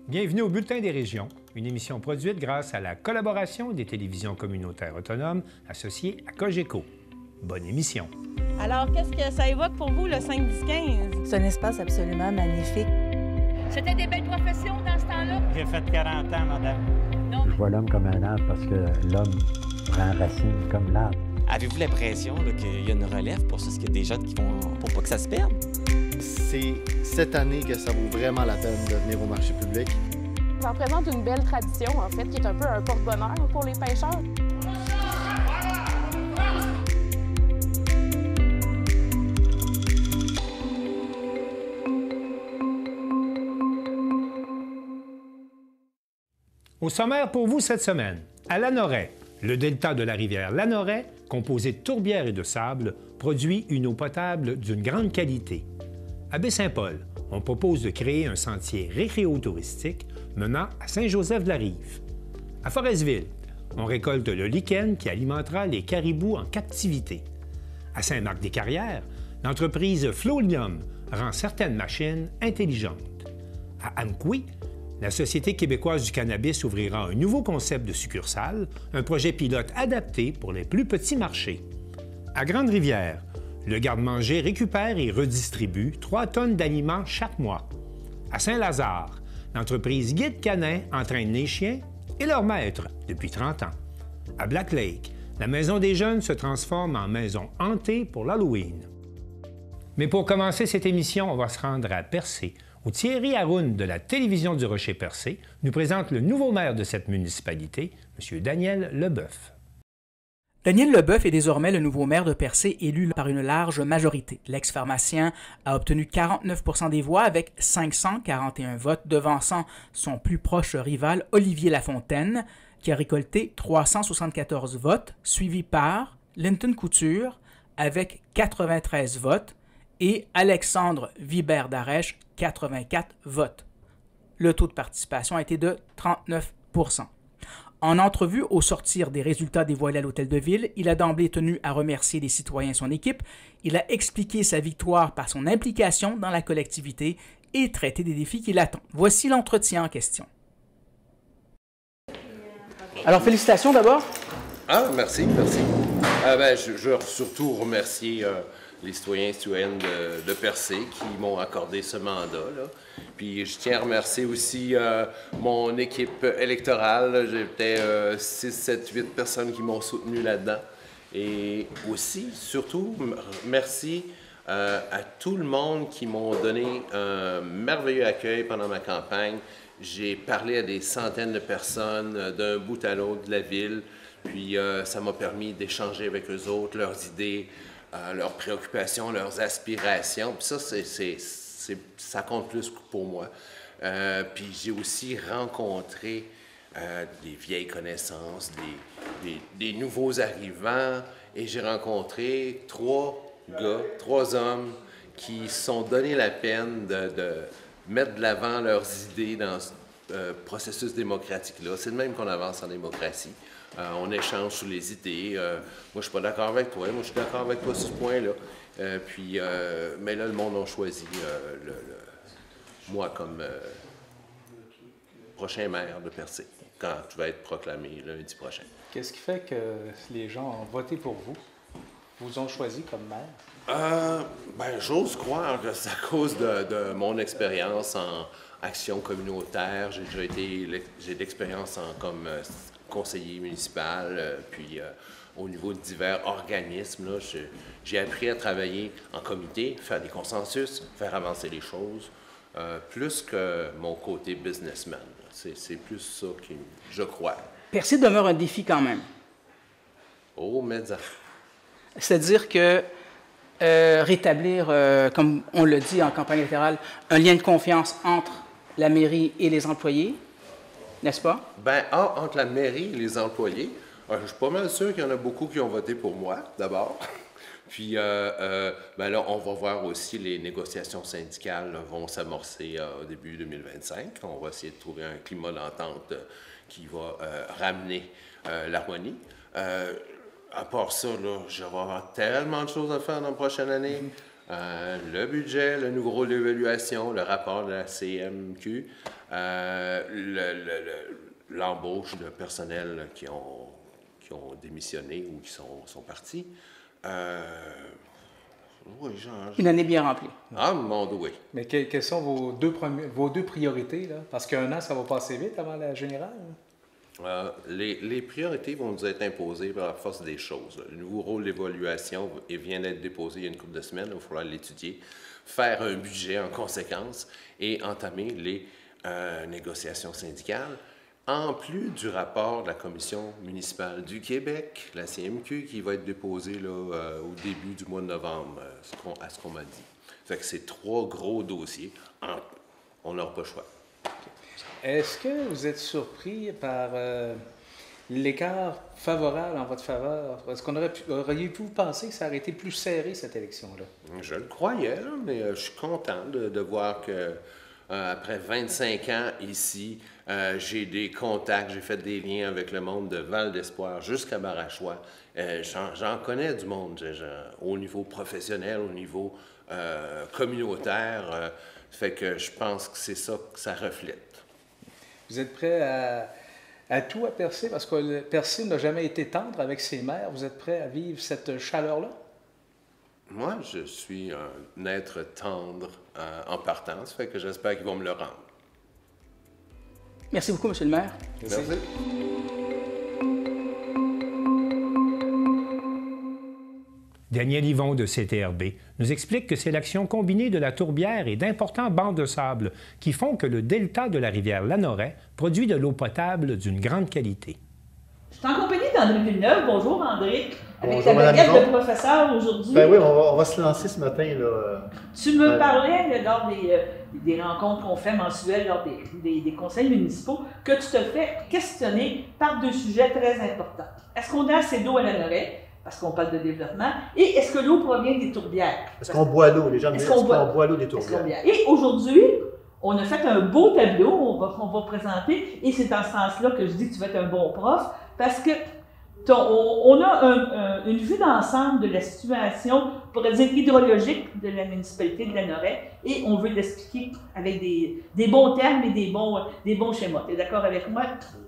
Bienvenue au Bulletin des régions, une émission produite grâce à la collaboration des télévisions communautaires autonomes associées à Cogeco. Bonne émission. Alors, qu'est-ce que ça évoque pour vous, le 5-10-15? C'est un espace absolument magnifique. C'était des belles professions dans ce temps-là? J'ai fait 40 ans, madame. Non. Je vois l'homme comme un arbre parce que l'homme prend racine comme l'arbre. Avez-vous l'impression qu'il y a une relève pour ça? Est-ce qu'il y a des gens qui vont pour pas que ça se perde? C'est cette année que ça vaut vraiment la peine de venir au marché public. Ça représente une belle tradition, en fait, qui est un peu un porte-bonheur pour les pêcheurs. Au sommaire pour vous cette semaine, à Lanoraie, le delta de la rivière Lanoraie, composé de tourbières et de sable, produit une eau potable d'une grande qualité. À Baie-Saint-Paul, on propose de créer un sentier récréo-touristique menant à Saint-Joseph-de-la-Rive. À Forestville, on récolte le lichen qui alimentera les caribous en captivité. À Saint-Marc-des-Carrières, l'entreprise Flolium rend certaines machines intelligentes. À Amqui, la Société québécoise du cannabis ouvrira un nouveau concept de succursale, un projet pilote adapté pour les plus petits marchés. À Grande-Rivière, le garde-manger récupère et redistribue 3 tonnes d'aliments chaque mois. À Saint-Lazare, l'entreprise Guide Canin entraîne les chiens et leurs maîtres depuis 30 ans. À Black Lake, la Maison des jeunes se transforme en maison hantée pour l'Halloween. Mais pour commencer cette émission, on va se rendre à Percé, où Thierry Haroun de la télévision du Rocher-Percé nous présente le nouveau maire de cette municipalité, M. Daniel Leboeuf. Daniel Leboeuf est désormais le nouveau maire de Percé, élu par une large majorité. L'ex-pharmacien a obtenu 49 % des voix avec 541 votes, devançant son plus proche rival Olivier Lafontaine, qui a récolté 374 votes, suivi par Linton Couture avec 93 votes et Alexandre Vibert-Darèche, 84 votes. Le taux de participation a été de 39 %. En entrevue au sortir des résultats dévoilés à l'Hôtel de Ville, il a d'emblée tenu à remercier les citoyens et son équipe. Il a expliqué sa victoire par son implication dans la collectivité et traité des défis qui l'attendent. Voici l'entretien en question. Alors, félicitations d'abord. Ah, merci. Je veux surtout remercier les citoyens et citoyennes de Percé qui m'ont accordé ce mandat-là. Puis je tiens à remercier aussi mon équipe électorale. J'ai peut-être 6, 7, 8 personnes qui m'ont soutenu là-dedans. Et aussi, surtout, merci à tout le monde qui m'ont donné un merveilleux accueil pendant ma campagne. J'ai parlé à des centaines de personnes d'un bout à l'autre de la ville. Puis ça m'a permis d'échanger avec eux autres, leurs idées, leurs préoccupations, leurs aspirations. Puis ça, ça compte plus pour moi. Puis j'ai aussi rencontré des vieilles connaissances, des nouveaux arrivants. Et j'ai rencontré 3 hommes qui se sont donné la peine de mettre de l'avant leurs idées dans ce processus démocratique-là. C'est de même qu'on avance en démocratie. On échange sur les idées. Moi, je ne suis pas d'accord avec toi. Moi, je suis d'accord avec toi sur ce point-là. Mais là, le monde a choisi moi comme prochain maire de Percé, quand tu vas être proclamé lundi prochain. Qu'est-ce qui fait que les gens ont voté pour vous? Vous ont choisi comme maire? J'ose croire que c'est à cause de mon expérience en action communautaire. J'ai de l'expérience comme conseiller municipal, puis au niveau de divers organismes. Là, j'ai appris à travailler en comité, faire des consensus, faire avancer les choses, plus que mon côté businessman. C'est plus ça que je crois. Percé demeure un défi quand même. Oh, mais ça. C'est-à-dire que rétablir, comme on le dit en campagne électorale, un lien de confiance entre la mairie et les employés, n'est-ce pas? Entre la mairie et les employés, je suis pas mal sûr qu'il y en a beaucoup qui ont voté pour moi, d'abord. Puis là, on va voir aussi les négociations syndicales vont s'amorcer au début 2025. On va essayer de trouver un climat d'entente qui va ramener l'harmonie. À part ça, là, je vais avoir tellement de choses à faire dans la prochaine année. le budget, le nouveau rôle d'évaluation, le rapport de la CMQ, l'embauche de personnel qui ont démissionné ou qui sont partis. Oui, Une année bien remplie. Ah, mon Dieu, oui. Mais quelles sont vos deux priorités, là? Parce qu'un an, ça va passer vite avant la générale. Les priorités vont nous être imposées par la force des choses. Le nouveau rôle d'évaluation vient d'être déposé il y a une couple de semaines. Il va falloir l'étudier, faire un budget en conséquence et entamer les négociations syndicales. En plus du rapport de la Commission municipale du Québec, la CMQ, qui va être déposé là, au début du mois de novembre, à ce qu'on m'a dit. Fait que c'est 3 gros dossiers. On n'aura pas le choix. Est-ce que vous êtes surpris par l'écart favorable en votre faveur? Est-ce qu'on auriez-vous pensé que ça aurait été plus serré, cette élection-là? Je le croyais, là, mais je suis content de voir que après 25 ans ici, j'ai des contacts, j'ai fait des liens avec le monde de Val d'Espoir jusqu'à Barachois. J'en connais du monde au niveau professionnel, au niveau communautaire. Fait que je pense que c'est ça que ça reflète. Vous êtes prêt à tout à Percé? Parce que Percé n'a jamais été tendre avec ses maires. Vous êtes prêt à vivre cette chaleur-là? Moi, je suis un être tendre en partance, fait que j'espère qu'ils vont me le rendre. Merci beaucoup, M. le maire. Merci. Daniel Yvon de CTRB nous explique que c'est l'action combinée de la tourbière et d'importants bancs de sable qui font que le delta de la rivière Lanoret produit de l'eau potable d'une grande qualité. Je suis en compagnie d'André Villeneuve. Bonjour, André. Avec Bonjour, ta baguette Madame de professeur aujourd'hui. Ben oui, on va se lancer ce matin. Là. Tu me parlais là, lors des rencontres qu'on fait mensuelles, lors des conseils municipaux, que tu te fais questionner par 2 sujets très importants. Est-ce qu'on a assez d'eau à Lanoret? Parce qu'on parle de développement. Et est-ce que l'eau provient des tourbières? Est-ce qu'on boit l'eau? Les gens me disent, est-ce qu'on boit l'eau des tourbières? Et aujourd'hui, on a fait un beau tableau, on va présenter, et c'est dans ce sens-là que je dis que tu vas être un bon prof, parce que on a une vue d'ensemble de la situation, pour dire hydrologique de la municipalité de Lanoret, et on veut l'expliquer avec des bons termes et des bons schémas. Tu es d'accord avec moi?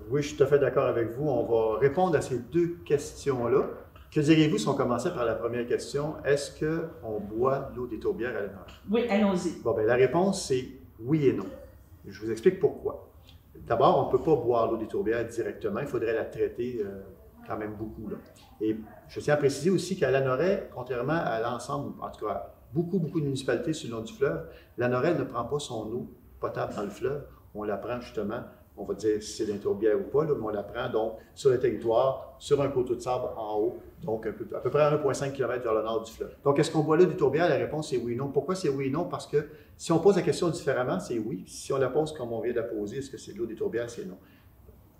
Oui, je suis tout à fait d'accord avec vous. On va répondre à ces 2 questions-là. Que diriez-vous si on commençait par la première question? Est-ce qu'on boit l'eau des tourbières à Lanoret? Oui, allons-y. Bon, bien, la réponse, c'est oui et non. Je vous explique pourquoi. D'abord, on ne peut pas boire l'eau des tourbières directement. Il faudrait la traiter quand même beaucoup. Là. Et je tiens à préciser aussi qu'à Lanoret, contrairement à l'ensemble, en tout cas, beaucoup de municipalités sur le long du fleuve, Lanoret ne prend pas son eau potable dans le fleuve. On la prend justement, on va dire si c'est dans les tourbières ou pas, là, mais on la prend donc sur le territoire, sur un coteau de sable en haut, donc à peu près à 1,5 km vers le nord du fleuve. Donc, est-ce qu'on boit l'eau des tourbières? La réponse est oui et non. Pourquoi c'est oui et non? Parce que si on pose la question différemment, c'est oui. Si on la pose comme on vient de la poser, est-ce que c'est de l'eau des tourbières? C'est non.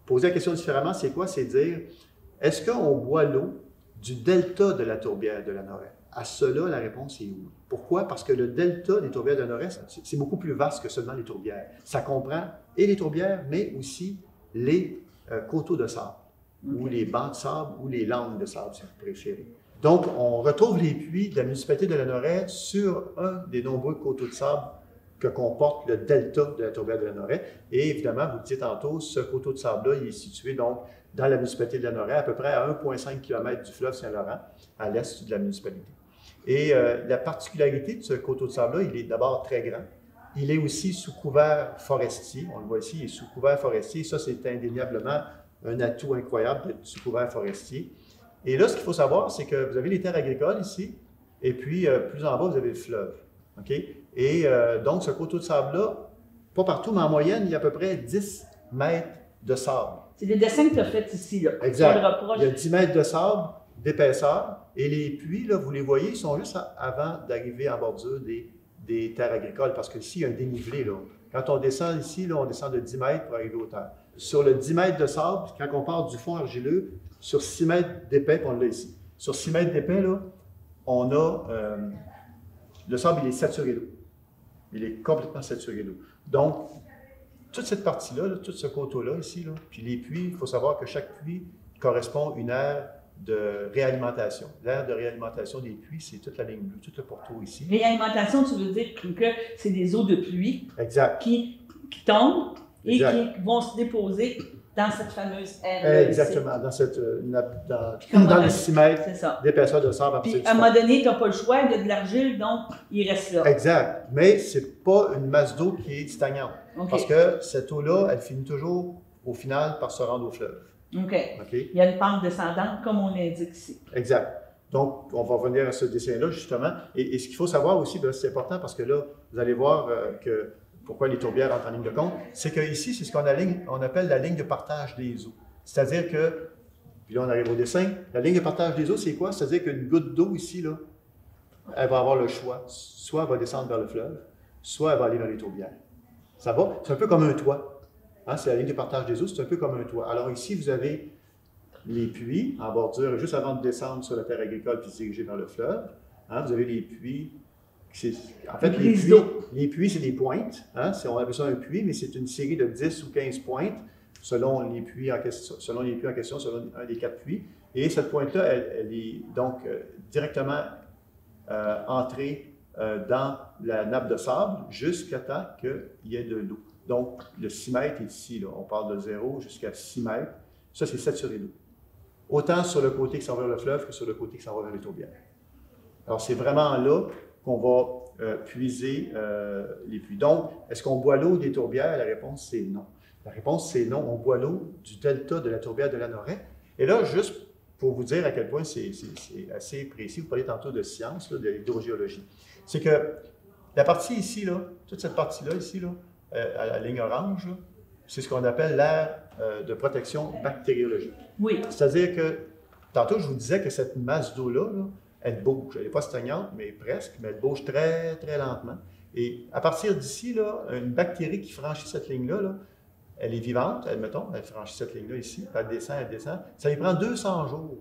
Poser la question différemment, c'est quoi? C'est dire, est-ce qu'on boit l'eau du delta de la tourbière de Lanoret? À cela, la réponse est oui. Pourquoi? Parce que le delta des tourbières de Lanoret, c'est beaucoup plus vaste que seulement les tourbières. Ça comprend et les tourbières, mais aussi les coteaux de sable, ou les bancs de sable, ou les landes de sable, si vous préférez. Donc, on retrouve les puits de la municipalité de Lanoret sur un des nombreux coteaux de sable que comporte le delta de la tourbière de Lanoret. Et évidemment, vous le disiez tantôt, ce coteau de sable-là, il est situé donc dans la municipalité de Lanoret, à peu près à 1,5 km du fleuve Saint-Laurent, à l'est de la municipalité. Et la particularité de ce coteau de sable-là, il est d'abord très grand. Il est aussi sous couvert forestier. On le voit ici, il est sous couvert forestier. Ça, c'est indéniablement un atout incroyable d'être sous couvert forestier. Et là, ce qu'il faut savoir, c'est que vous avez les terres agricoles ici, et puis plus en bas, vous avez le fleuve. Okay? Et donc, ce coteau de sable-là, pas partout, mais en moyenne, il y a à peu près 10 mètres de sable. C'est des dessins que tu as faits ici. Là. Exact. Il y a 10 mètres de sable d'épaisseur, et les puits, là, vous les voyez, ils sont juste avant d'arriver en bordure des terres agricoles, parce qu'ici, il y a un dénivelé. Là. Quand on descend ici, là, on descend de 10 mètres pour arriver aux terres. Sur le 10 mètres de sable, quand on part du fond argileux, sur 6 mètres d'épais, on l'a ici. Sur 6 mètres d'épais, là, on a... le sable, il est saturé d'eau. Il est complètement saturé d'eau. Donc, toute cette partie-là, tout ce coteau-là, ici, là, puis les puits, il faut savoir que chaque puits correspond à une aire de réalimentation. L'aire de réalimentation des puits, c'est toute la ligne bleue, tout le pourtour ici. Réalimentation, tu veux dire que c'est des eaux de pluie exact. Qui tombent et exact. qui vont se déposer dans cette fameuse aire. Exactement, dans les 6 mètres d'épaisseur de sable. Puis à un moment donné, tu n'as pas le choix, il y a de l'argile, donc il reste là. Exact, mais ce n'est pas une masse d'eau qui est stagnante. Okay. Parce que cette eau-là, elle finit toujours, au final, par se rendre au fleuve. OK. Il y a une pente descendante, comme on l'indique ici. Exact. Donc, on va revenir à ce dessin-là, justement. Et ce qu'il faut savoir aussi, c'est important parce que là, vous allez voir que pourquoi les tourbières entrent en ligne de compte, c'est qu'ici, c'est ce qu'on appelle la ligne de partage des eaux. C'est-à-dire que, puis là, on arrive au dessin, la ligne de partage des eaux, c'est quoi? C'est-à-dire qu'une goutte d'eau ici, là, elle va avoir le choix. Soit elle va descendre vers le fleuve, soit elle va aller vers les tourbières. Ça va? C'est un peu comme un toit. Hein, c'est la ligne de partage des eaux, c'est un peu comme un toit. Alors ici, vous avez les puits en bordure, juste avant de descendre sur la terre agricole puis se diriger vers le fleuve. Hein, vous avez les puits. En fait, les puits, c'est des pointes. Hein, on appelle ça un puits, mais c'est une série de 10 ou 15 pointes selon les puits en question, selon un des 4 puits. Et cette pointe-là, elle est donc directement entrée dans la nappe de sable jusqu'à temps qu'il y ait de l'eau. Donc, le 6 mètres est ici, là. On parle de 0 jusqu'à 6 mètres. Ça, c'est saturé d'eau. Autant sur le côté qui s'en va vers le fleuve que sur le côté qui s'en va vers les tourbières. Alors, c'est vraiment là qu'on va puiser les puits. Donc, est-ce qu'on boit l'eau des tourbières? La réponse, c'est non. La réponse, c'est non. On boit l'eau du delta de la tourbière de Lanoret. Et là, juste pour vous dire à quel point c'est assez précis, vous parlez tantôt de science, là, de l'hydrogéologie. C'est que la partie ici, là, toute cette partie-là, ici, là, à la ligne orange, c'est ce qu'on appelle l'aire de protection bactériologique. Oui. C'est-à-dire que, tantôt, je vous disais que cette masse d'eau-là, elle bouge. Elle n'est pas stagnante, mais presque, mais elle bouge très, très lentement. Et à partir d'ici, là, une bactérie qui franchit cette ligne-là, là, elle est vivante, admettons, elle franchit cette ligne-là ici, elle descend. Ça lui prend 200 jours.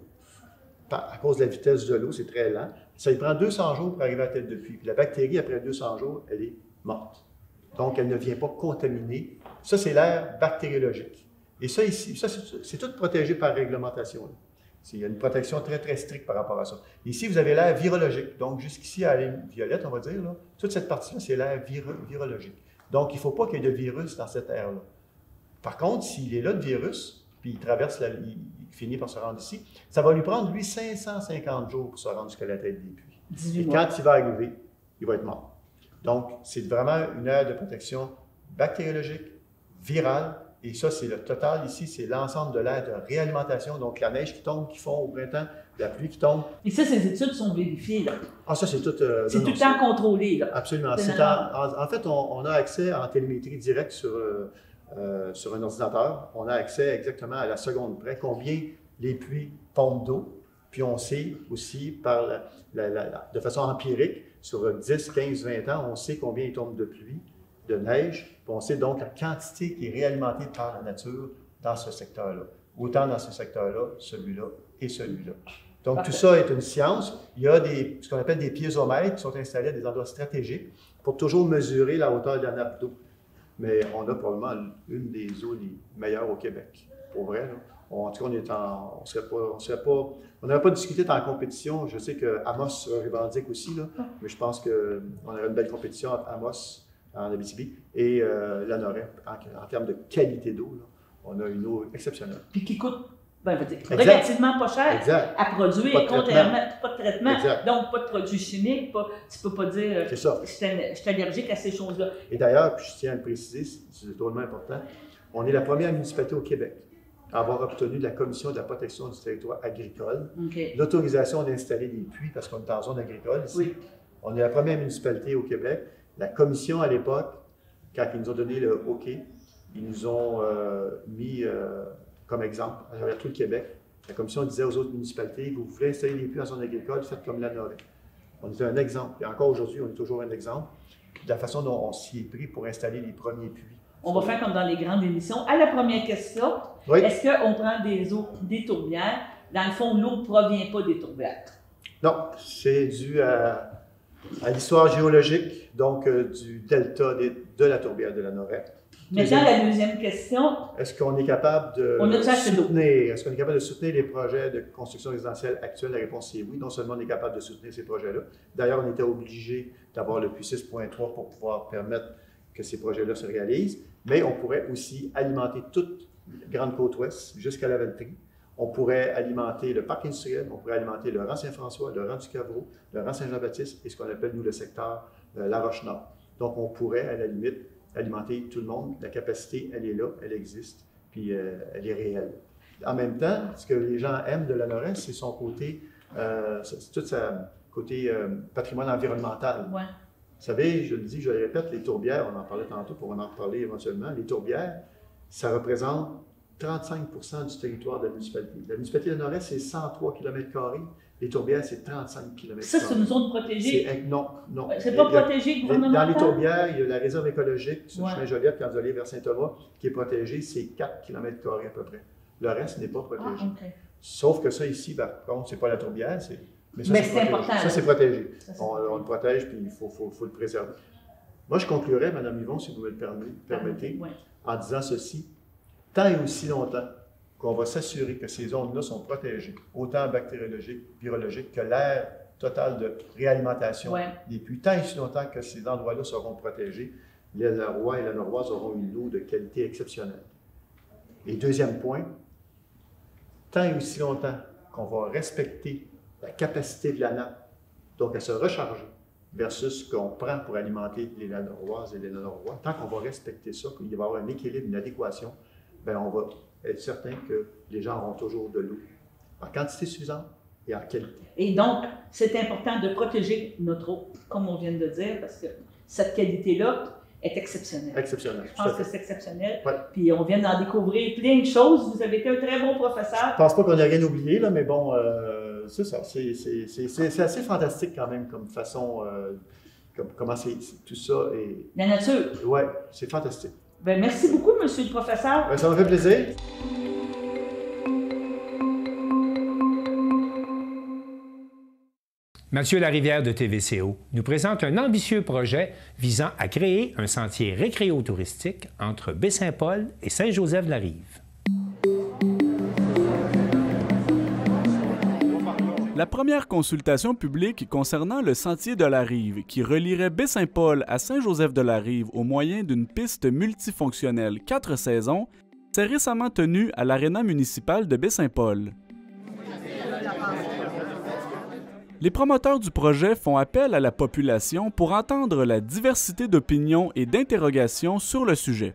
À cause de la vitesse de l'eau, c'est très lent. Ça lui prend 200 jours pour arriver à la tête de puits. Puis la bactérie, après 200 jours, elle est morte. Donc, elle ne vient pas contaminer. Ça, c'est l'aire bactériologique. Et ça, ici, ça, c'est tout protégé par réglementation. Là. Il y a une protection très, très stricte par rapport à ça. Ici, vous avez l'aire virologique. Donc, jusqu'ici, à la ligne violette, on va dire, là, toute cette partie-là, c'est l'aire virologique. Donc, il ne faut pas qu'il y ait de virus dans cette aire-là. Par contre, s'il est là, le virus, puis il traverse, il finit par se rendre ici, ça va lui prendre, lui, 550 jours pour se rendre jusqu'à la tête des puits. Et quand il va arriver, il va être mort. Donc, c'est vraiment une aire de protection bactériologique, virale, et ça, c'est le total ici, c'est l'ensemble de l'aire de réalimentation, donc la neige qui tombe, qui fond au printemps, la pluie qui tombe. Et ça, ces études sont vérifiées, là? Ah, ça, c'est tout... c'est tout le temps contrôlé, là? Absolument. En fait, on a accès en télémétrie directe sur un ordinateur. On a accès exactement à la seconde près, combien les puits pompent d'eau, puis on sait aussi, de façon empirique, sur 10, 15, 20 ans, on sait combien il tombe de pluie, de neige, puis on sait donc la quantité qui est réalimentée par la nature dans ce secteur-là. Autant dans ce secteur-là, celui-là et celui-là. Donc, Parfait. Tout ça est une science. Il y a ce qu'on appelle des piézomètres qui sont installés à des endroits stratégiques pour toujours mesurer la hauteur de la nappe d'eau. Mais on a probablement une des eaux les meilleures au Québec. Pour vrai, là. En tout cas, on n'aurait pas discuté en compétition. Je sais que Amos revendique aussi, là, mais je pense qu'on aurait une belle compétition entre Amos en Abitibi et Lanoret en termes de qualité d'eau. Là. On a une eau exceptionnelle. Puis qui coûte relativement pas cher à produire, pas de traitement, donc pas de produits chimiques, tu ne peux pas dire je suis allergique à ces choses-là. Et d'ailleurs, puis je tiens à le préciser, c'est drôlement important, on est la première municipalité au Québec à avoir obtenu de la Commission de la protection du territoire agricole l'autorisation d'installer des puits, parce qu'on est en zone agricole ici. Oui. On est la première municipalité au Québec. La Commission, à l'époque, quand ils nous ont donné le OK, ils nous ont mis comme exemple à travers tout le Québec. La Commission disait aux autres municipalités, vous voulez installer des puits en zone agricole, faites comme Lanoret. On était un exemple. Et encore aujourd'hui, on est toujours un exemple de la façon dont on s'y est pris pour installer les premiers puits. On va faire comme dans les grandes émissions. À la première question, est-ce qu'on prend des eaux des tourbières? Dans le fond, l'eau ne provient pas des tourbières. Non, c'est dû à l'histoire géologique, donc du delta de la tourbière de Lanoret. Maintenant, la deuxième question. Est-ce qu'on est capable de soutenir, est-ce qu'on est capable de soutenir les projets de construction résidentielle actuels? La réponse est oui. Non seulement on est capable de soutenir ces projets-là. D'ailleurs, on était obligé d'avoir le PUI 6.3 pour pouvoir permettre que ces projets-là se réalisent, mais on pourrait aussi alimenter toute la Grande Côte-Ouest jusqu'à la Valtrie. On pourrait alimenter le parc industriel, on pourrait alimenter le rang Saint-François, le rang du Cavreau, le rang Saint-Jean-Baptiste et ce qu'on appelle, nous, le secteur La Roche-Nord. Donc, on pourrait, à la limite, alimenter tout le monde. La capacité, elle est là, elle existe, puis elle est réelle. En même temps, ce que les gens aiment de la Lorraine, c'est son côté, c'est tout son côté patrimoine environnemental. Ouais. Vous savez, je le dis, je le répète, les tourbières, on en parlait tantôt, pour en reparler éventuellement, les tourbières, ça représente 35% du territoire de la municipalité. La municipalité de Lorraine, c'est 103 km². Les tourbières, c'est 35 km². Ça, c'est une zone protégée? Non. C'est pas protégé gouvernemental? Dans les tourbières, il y a la réserve écologique sur le chemin Joliette, quand vous allez vers Saint-Thomas, qui est protégée, c'est 4 km² à peu près. Le reste n'est pas protégé. Okay. Sauf que ça, ici, par contre, c'est pas la tourbière, mais ça, c'est important. Ça, c'est protégé. On le protège, puis il faut le préserver. Moi, je conclurai, Mme Yvon, si vous me le permettez, en disant ceci. Tant et aussi longtemps qu'on va s'assurer que ces zones-là sont protégées, autant bactériologiques, virologiques, que l'air total de réalimentation des puits, tant et aussi longtemps que ces endroits-là seront protégés, les Leroy et la Noroise auront une eau de qualité exceptionnelle. Et deuxième point, tant et aussi longtemps qu'on va respecter la capacité de la nappe, donc à se recharger, versus ce qu'on prend pour alimenter les Noroises et les Norois, tant qu'on va respecter ça, qu'il va y avoir un équilibre, une adéquation, bien, on va être certain que les gens auront toujours de l'eau en quantité suffisante et en qualité. Et donc, c'est important de protéger notre eau, comme on vient de dire, parce que cette qualité-là est exceptionnelle. Exceptionnelle. Je pense que c'est exceptionnel. Ouais. Puis on vient d'en découvrir plein de choses. Vous avez été un très bon professeur. Je ne pense pas qu'on ait rien oublié, là, mais bon, c'est ça. C'est assez fantastique quand même comme façon, comment tout ça est... La nature. Oui, c'est fantastique. Bien, merci beaucoup, monsieur le professeur. Bien, ça m'a fait plaisir. Mathieu Larivière de TVCO nous présente un ambitieux projet visant à créer un sentier récréo-touristique entre Baie-Saint-Paul et Saint-Joseph-de-la-Rive. La première consultation publique concernant le sentier de la Rive, qui relierait Baie-Saint-Paul à Saint-Joseph-de-la-Rive au moyen d'une piste multifonctionnelle 4 saisons, s'est récemment tenue à l'aréna municipale de Baie-Saint-Paul. Les promoteurs du projet font appel à la population pour entendre la diversité d'opinions et d'interrogations sur le sujet.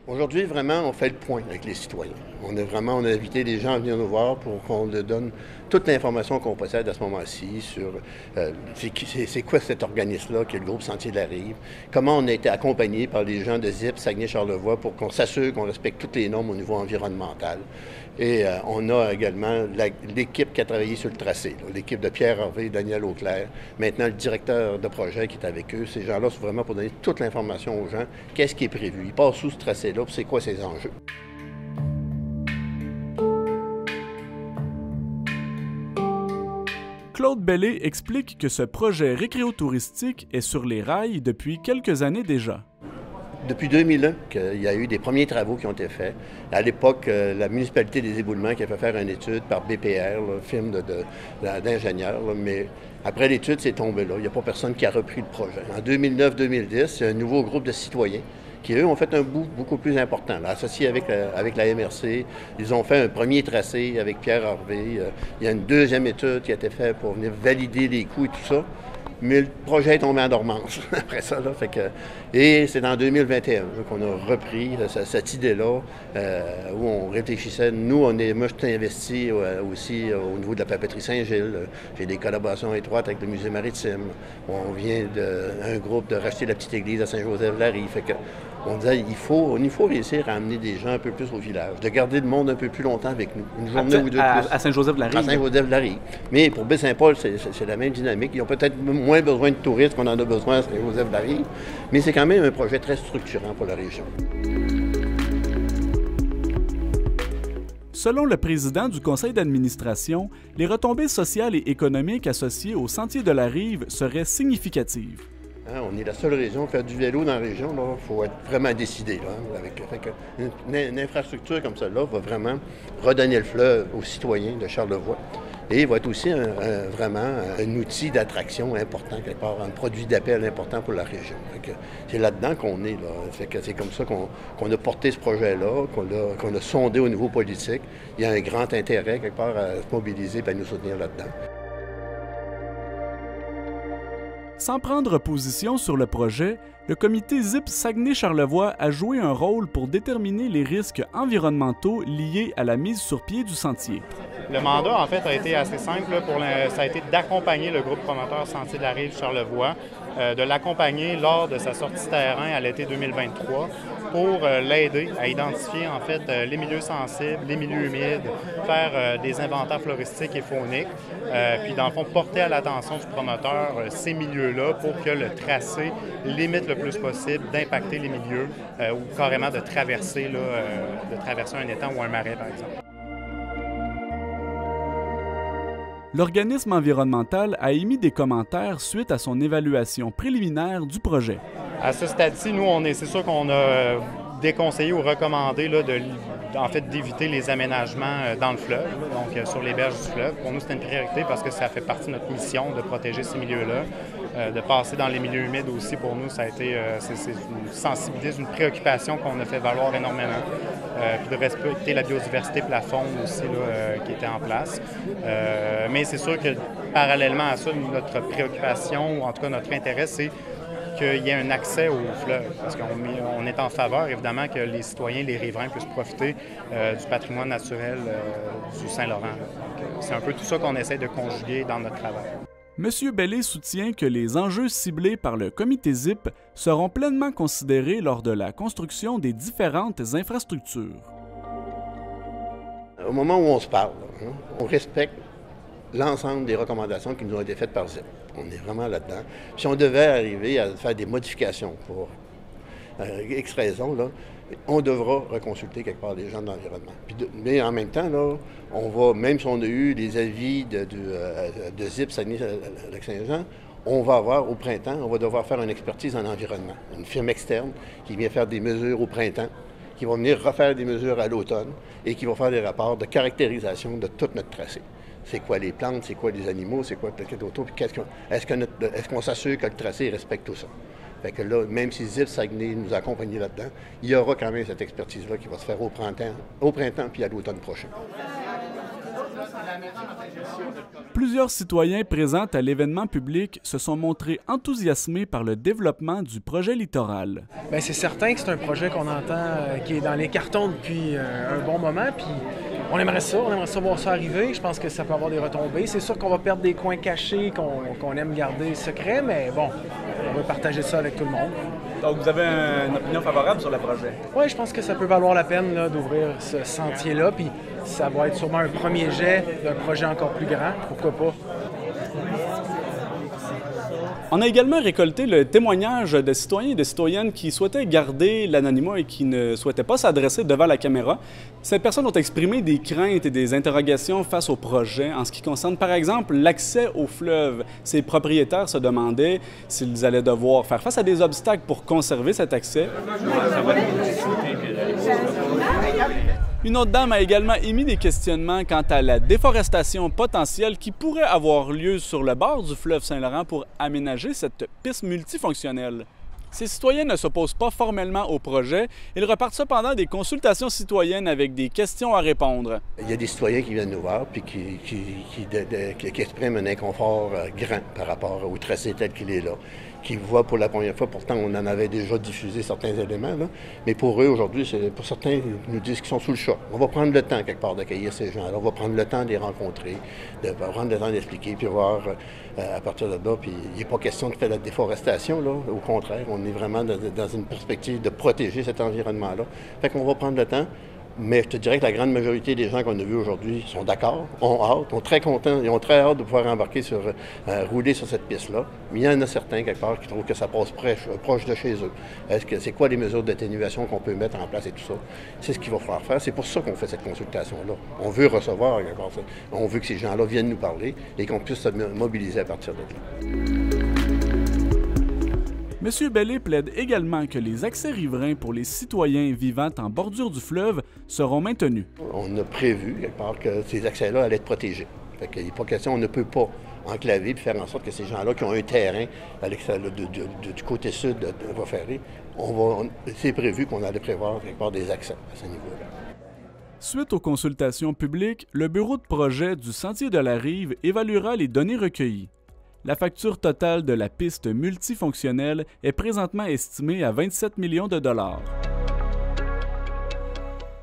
Aujourd'hui, vraiment, on fait le point avec les citoyens. On a invité les gens à venir nous voir pour qu'on leur donne toute l'information qu'on possède à ce moment-ci sur c'est quoi cet organisme-là qui est le groupe Sentier de la Rive, comment on a été accompagné par les gens de ZIP, Saguenay-Charlevoix pour qu'on s'assure qu'on respecte toutes les normes au niveau environnemental. Et on a également l'équipe qui a travaillé sur le tracé, l'équipe de Pierre Harvey et Daniel Auclair. Maintenant, le directeur de projet qui est avec eux. Ces gens-là sont vraiment pour donner toute l'information aux gens. Qu'est-ce qui est prévu? Ils passent sous ce tracé-là, puis c'est quoi ses enjeux? Claude Bellé explique que ce projet récréo-touristique est sur les rails depuis quelques années déjà. Depuis 2001, il y a eu des premiers travaux qui ont été faits. À l'époque, la municipalité des Éboulements qui a fait faire une étude par BPR, le film d'ingénieur, mais après l'étude, c'est tombé là. Il n'y a pas personne qui a repris le projet. En 2009-2010, il y a un nouveau groupe de citoyens qui, eux, ont fait un bout beaucoup plus important. Là, associé avec la MRC, ils ont fait un premier tracé avec Pierre Harvey. Il y a une deuxième étude qui a été faite pour venir valider les coûts et tout ça. Mais le projet est tombé en dormance après ça. Là, et c'est en 2021 qu'on a repris cette idée-là où on réfléchissait. Moi, je suis investi aussi au niveau de la papeterie Saint-Gilles. J'ai des collaborations étroites avec le musée maritime. On vient d'un groupe de racheter la petite église à Saint-Joseph-de-la-Rive. On disait il faut réussir à amener des gens un peu plus au village, de garder le monde un peu plus longtemps avec nous. Une journée ou deux plus. À Saint-Joseph-de-la-Rive? À Saint-Joseph-de-la-Rive. Mais pour Baie-Saint-Paul, c'est la même dynamique. Ils ont peut-être moins besoin de touristes qu'on en a besoin à Saint-Joseph-de-la-Rive, mais c'est quand même un projet très structurant pour la région. Selon le président du conseil d'administration, les retombées sociales et économiques associées au Sentier de la Rive seraient significatives. Hein, on est la seule région, faire du vélo dans la région, il faut être vraiment décidé. Là, une infrastructure comme celle-là va vraiment redonner le fleuve aux citoyens de Charlevoix. Et il va être aussi vraiment un outil d'attraction important, quelque part, un produit d'appel important pour la région. C'est là-dedans qu'on est. Là. C'est comme ça qu'on a porté ce projet-là, qu'on a sondé au niveau politique. Il y a un grand intérêt, quelque part, à se mobiliser et à nous soutenir là-dedans. Sans prendre position sur le projet, le comité ZIP Saguenay-Charlevoix a joué un rôle pour déterminer les risques environnementaux liés à la mise sur pied du sentier. Le mandat, en fait, a été assez simple. Ça a été d'accompagner le groupe promoteur Sentier de la Rive Charlevoix, de l'accompagner lors de sa sortie terrain à l'été 2023 pour l'aider à identifier, en fait, les milieux sensibles, les milieux humides, faire des inventaires floristiques et fauniques, puis, dans le fond, porter à l'attention du promoteur ces milieux-là pour que le tracé limite le plus possible d'impacter les milieux ou carrément de traverser un étang ou un marais, par exemple. L'organisme environnemental a émis des commentaires suite à son évaluation préliminaire du projet. À ce stade-ci, nous, c'est sûr qu'on a déconseillé ou recommandé là, d'éviter les aménagements dans le fleuve, donc sur les berges du fleuve. Pour nous, c'est une priorité parce que ça fait partie de notre mission de protéger ces milieux-là. De passer dans les milieux humides aussi, pour nous, ça a été c'est une sensibilité, une préoccupation qu'on a fait valoir énormément. Puis de respecter la biodiversité et la faune aussi là, qui était en place. Mais c'est sûr que parallèlement à ça, notre préoccupation, ou en tout cas notre intérêt, c'est qu'il y ait un accès au fleuve. Parce qu'on est en faveur, évidemment, que les citoyens, les riverains puissent profiter du patrimoine naturel du Saint-Laurent. C'est un peu tout ça qu'on essaie de conjuguer dans notre travail. M. Bellé soutient que les enjeux ciblés par le comité ZIP seront pleinement considérés lors de la construction des différentes infrastructures. Au moment où on se parle, on respecte l'ensemble des recommandations qui nous ont été faites par ZIP. On est vraiment là-dedans. Si on devait arriver à faire des modifications pour X raisons, là, on devra reconsulter quelque part les gens de l'environnement. Mais en même temps, là, on va, même si on a eu les avis de ZIP Saguenay-Lac-Saint-Jean, on va avoir au printemps, on va devoir faire une expertise en environnement. Une firme externe qui vient faire des mesures au printemps, qui va venir refaire des mesures à l'automne et qui va faire des rapports de caractérisation de tout notre tracé. C'est quoi les plantes, c'est quoi les animaux, c'est quoi le autour, puis est-ce qu'on s'assure que le tracé respecte tout ça? Fait que là, même si ZIP Saguenay nous a accompagnés là-dedans, il y aura quand même cette expertise-là qui va se faire au printemps puis à l'automne prochain. Plusieurs citoyens présents à l'événement public se sont montrés enthousiasmés par le développement du projet littoral. Bien, c'est certain que c'est un projet qu'on entend qui est dans les cartons depuis un bon moment, puis on aimerait ça voir ça arriver. Je pense que ça peut avoir des retombées. C'est sûr qu'on va perdre des coins cachés qu'on aime garder secrets, mais bon, on va partager ça avec tout le monde. Donc, vous avez une opinion favorable sur le projet? Oui, je pense que ça peut valoir la peine d'ouvrir ce sentier-là, puis ça va être sûrement un premier jet d'un projet encore plus grand. Pourquoi pas? On a également récolté le témoignage de citoyens et de citoyennes qui souhaitaient garder l'anonymat et qui ne souhaitaient pas s'adresser devant la caméra. Ces personnes ont exprimé des craintes et des interrogations face au projet en ce qui concerne, par exemple, l'accès au fleuve. Ces propriétaires se demandaient s'ils allaient devoir faire face à des obstacles pour conserver cet accès. Une autre dame a également émis des questionnements quant à la déforestation potentielle qui pourrait avoir lieu sur le bord du fleuve Saint-Laurent pour aménager cette piste multifonctionnelle. Ces citoyens ne s'opposent pas formellement au projet. Ils repartent cependant des consultations citoyennes avec des questions à répondre. Il y a des citoyens qui viennent nous voir et qui expriment un inconfort grand par rapport au tracé tel qu'il est là, qui voient pour la première fois, pourtant on en avait déjà diffusé certains éléments, là, mais pour eux aujourd'hui, pour certains, ils nous disent qu'ils sont sous le choc. On va prendre le temps quelque part d'accueillir ces gens-là, on va prendre le temps de les rencontrer, de prendre le temps d'expliquer, puis voir à partir de là, puis il n'est pas question de faire la déforestation, là, au contraire, on est vraiment dans une perspective de protéger cet environnement-là. Fait qu'on va prendre le temps. Mais je te dirais que la grande majorité des gens qu'on a vus aujourd'hui sont d'accord, ont hâte, sont très contents, ils ont très hâte de pouvoir embarquer rouler sur cette piste-là. Mais il y en a certains, quelque part, qui trouvent que ça passe proche de chez eux. C'est quoi les mesures d'atténuation qu'on peut mettre en place et tout ça? C'est ce qu'il va falloir faire. C'est pour ça qu'on fait cette consultation-là. On veut recevoir, quelque part, on veut que ces gens-là viennent nous parler et qu'on puisse se mobiliser à partir de là. M. Bellé plaide également que les accès riverains pour les citoyens vivant en bordure du fleuve seront maintenus. On a prévu, quelque part, que ces accès-là allaient être protégés. Fait qu'il n'est pas question, on ne peut pas enclaver et faire en sorte que ces gens-là qui ont un terrain à l'extérieur du côté sud de la voie ferrée, c'est prévu qu'on allait prévoir quelque part des accès à ce niveau-là. Suite aux consultations publiques, le bureau de projet du Sentier de la Rive évaluera les données recueillies. La facture totale de la piste multifonctionnelle est présentement estimée à 27 millions de dollars.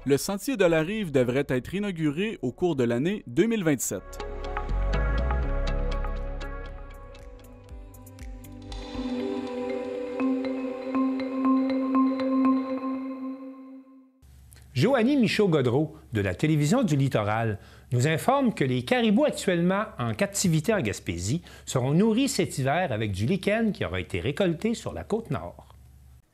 Le Sentier de la Rive devrait être inauguré au cours de l'année 2027. Joanie Michaud-Godreau, de la Télévision du Littoral, nous informe que les caribous actuellement en captivité en Gaspésie seront nourris cet hiver avec du lichen qui aura été récolté sur la Côte-Nord.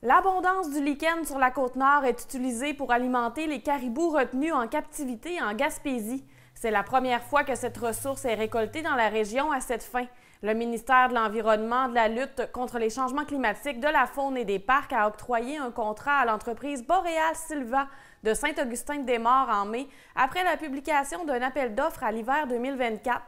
L'abondance du lichen sur la Côte-Nord est utilisée pour alimenter les caribous retenus en captivité en Gaspésie. C'est la première fois que cette ressource est récoltée dans la région à cette fin. Le ministère de l'Environnement, de la lutte contre les changements climatiques, de la faune et des parcs a octroyé un contrat à l'entreprise Boreal Silva de Saint-Augustin-des-Maures en mai, après la publication d'un appel d'offres à l'hiver 2024.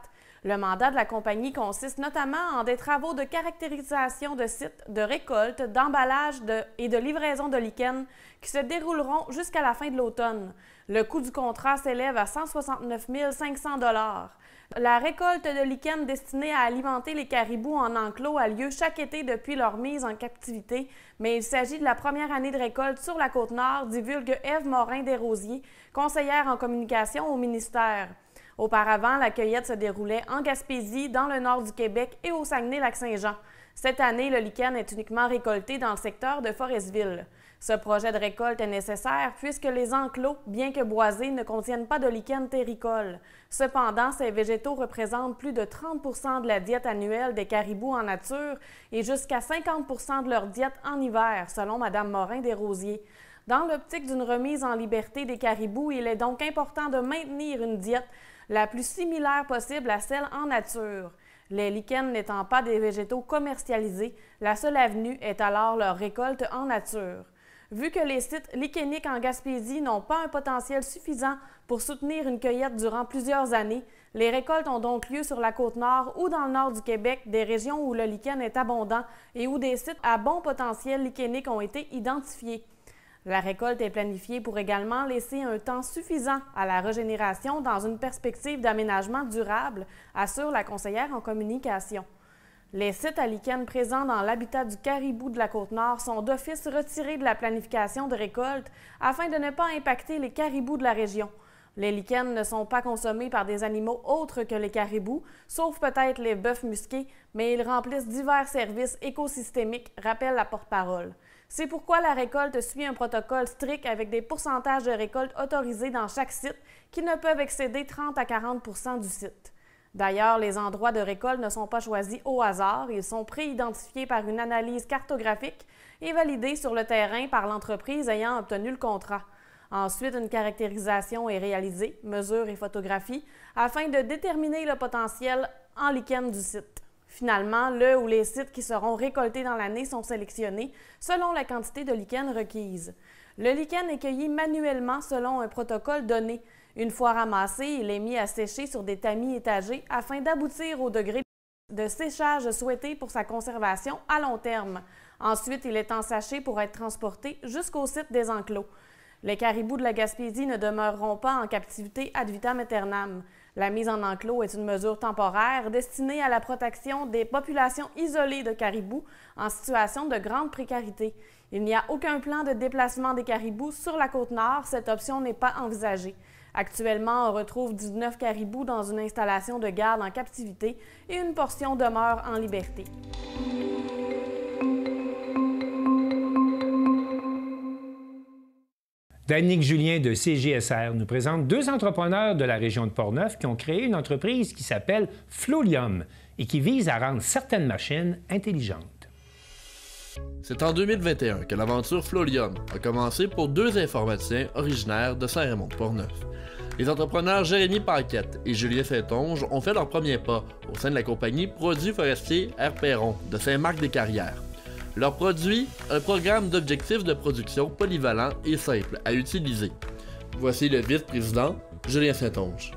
Le mandat de la compagnie consiste notamment en des travaux de caractérisation de sites, de récolte, d'emballage et de livraison de lichen qui se dérouleront jusqu'à la fin de l'automne. Le coût du contrat s'élève à 169 500 $. La récolte de lichen destinée à alimenter les caribous en enclos a lieu chaque été depuis leur mise en captivité, mais il s'agit de la première année de récolte sur la Côte-Nord, divulgue Ève Morin-Desrosiers, conseillère en communication au ministère. Auparavant, la cueillette se déroulait en Gaspésie, dans le nord du Québec et au Saguenay-Lac-Saint-Jean. Cette année, le lichen est uniquement récolté dans le secteur de Forestville. Ce projet de récolte est nécessaire puisque les enclos, bien que boisés, ne contiennent pas de lichen terricole. Cependant, ces végétaux représentent plus de 30 % de la diète annuelle des caribous en nature et jusqu'à 50 % de leur diète en hiver, selon Mme Morin-Desrosiers. Dans l'optique d'une remise en liberté des caribous, il est donc important de maintenir une diète la plus similaire possible à celle en nature. Les lichens n'étant pas des végétaux commercialisés, la seule avenue est alors leur récolte en nature. Vu que les sites lichéniques en Gaspésie n'ont pas un potentiel suffisant pour soutenir une cueillette durant plusieurs années, les récoltes ont donc lieu sur la Côte-Nord ou dans le nord du Québec, des régions où le lichen est abondant et où des sites à bon potentiel lichénique ont été identifiés. La récolte est planifiée pour également laisser un temps suffisant à la régénération dans une perspective d'aménagement durable, assure la conseillère en communication. Les sites à lichen présents dans l'habitat du caribou de la Côte-Nord sont d'office retirés de la planification de récolte afin de ne pas impacter les caribous de la région. Les lichens ne sont pas consommés par des animaux autres que les caribous, sauf peut-être les bœufs musqués, mais ils remplissent divers services écosystémiques, rappelle la porte-parole. C'est pourquoi la récolte suit un protocole strict avec des pourcentages de récolte autorisés dans chaque site qui ne peuvent excéder 30 à 40 % du site. D'ailleurs, les endroits de récolte ne sont pas choisis au hasard, ils sont pré-identifiés par une analyse cartographique et validés sur le terrain par l'entreprise ayant obtenu le contrat. Ensuite, une caractérisation est réalisée, mesures et photographies, afin de déterminer le potentiel en lichen du site. Finalement, le ou les sites qui seront récoltés dans l'année sont sélectionnés selon la quantité de lichen requise. Le lichen est cueilli manuellement selon un protocole donné. Une fois ramassé, il est mis à sécher sur des tamis étagés afin d'aboutir au degré de séchage souhaité pour sa conservation à long terme. Ensuite, il est ensaché pour être transporté jusqu'au site des enclos. Les caribous de la Gaspésie ne demeureront pas en captivité ad vitam aeternam. La mise en enclos est une mesure temporaire destinée à la protection des populations isolées de caribous en situation de grande précarité. Il n'y a aucun plan de déplacement des caribous sur la Côte-Nord, cette option n'est pas envisagée. Actuellement, on retrouve 19 caribous dans une installation de garde en captivité et une portion demeure en liberté. Danique Julien de CGSR nous présente deux entrepreneurs de la région de Portneuf qui ont créé une entreprise qui s'appelle Flolium et qui vise à rendre certaines machines intelligentes. C'est en 2021 que l'aventure Flolium a commencé pour deux informaticiens originaires de Saint-Raymond-de-Portneuf. Les entrepreneurs Jérémy Paquette et Julien Saintonge ont fait leur premier pas au sein de la compagnie Produits forestiers R. Perron de Saint-Marc-des-Carrières. Leur produit, un programme d'objectifs de production polyvalent et simple à utiliser. Voici le vice-président, Julien Saint-Onge.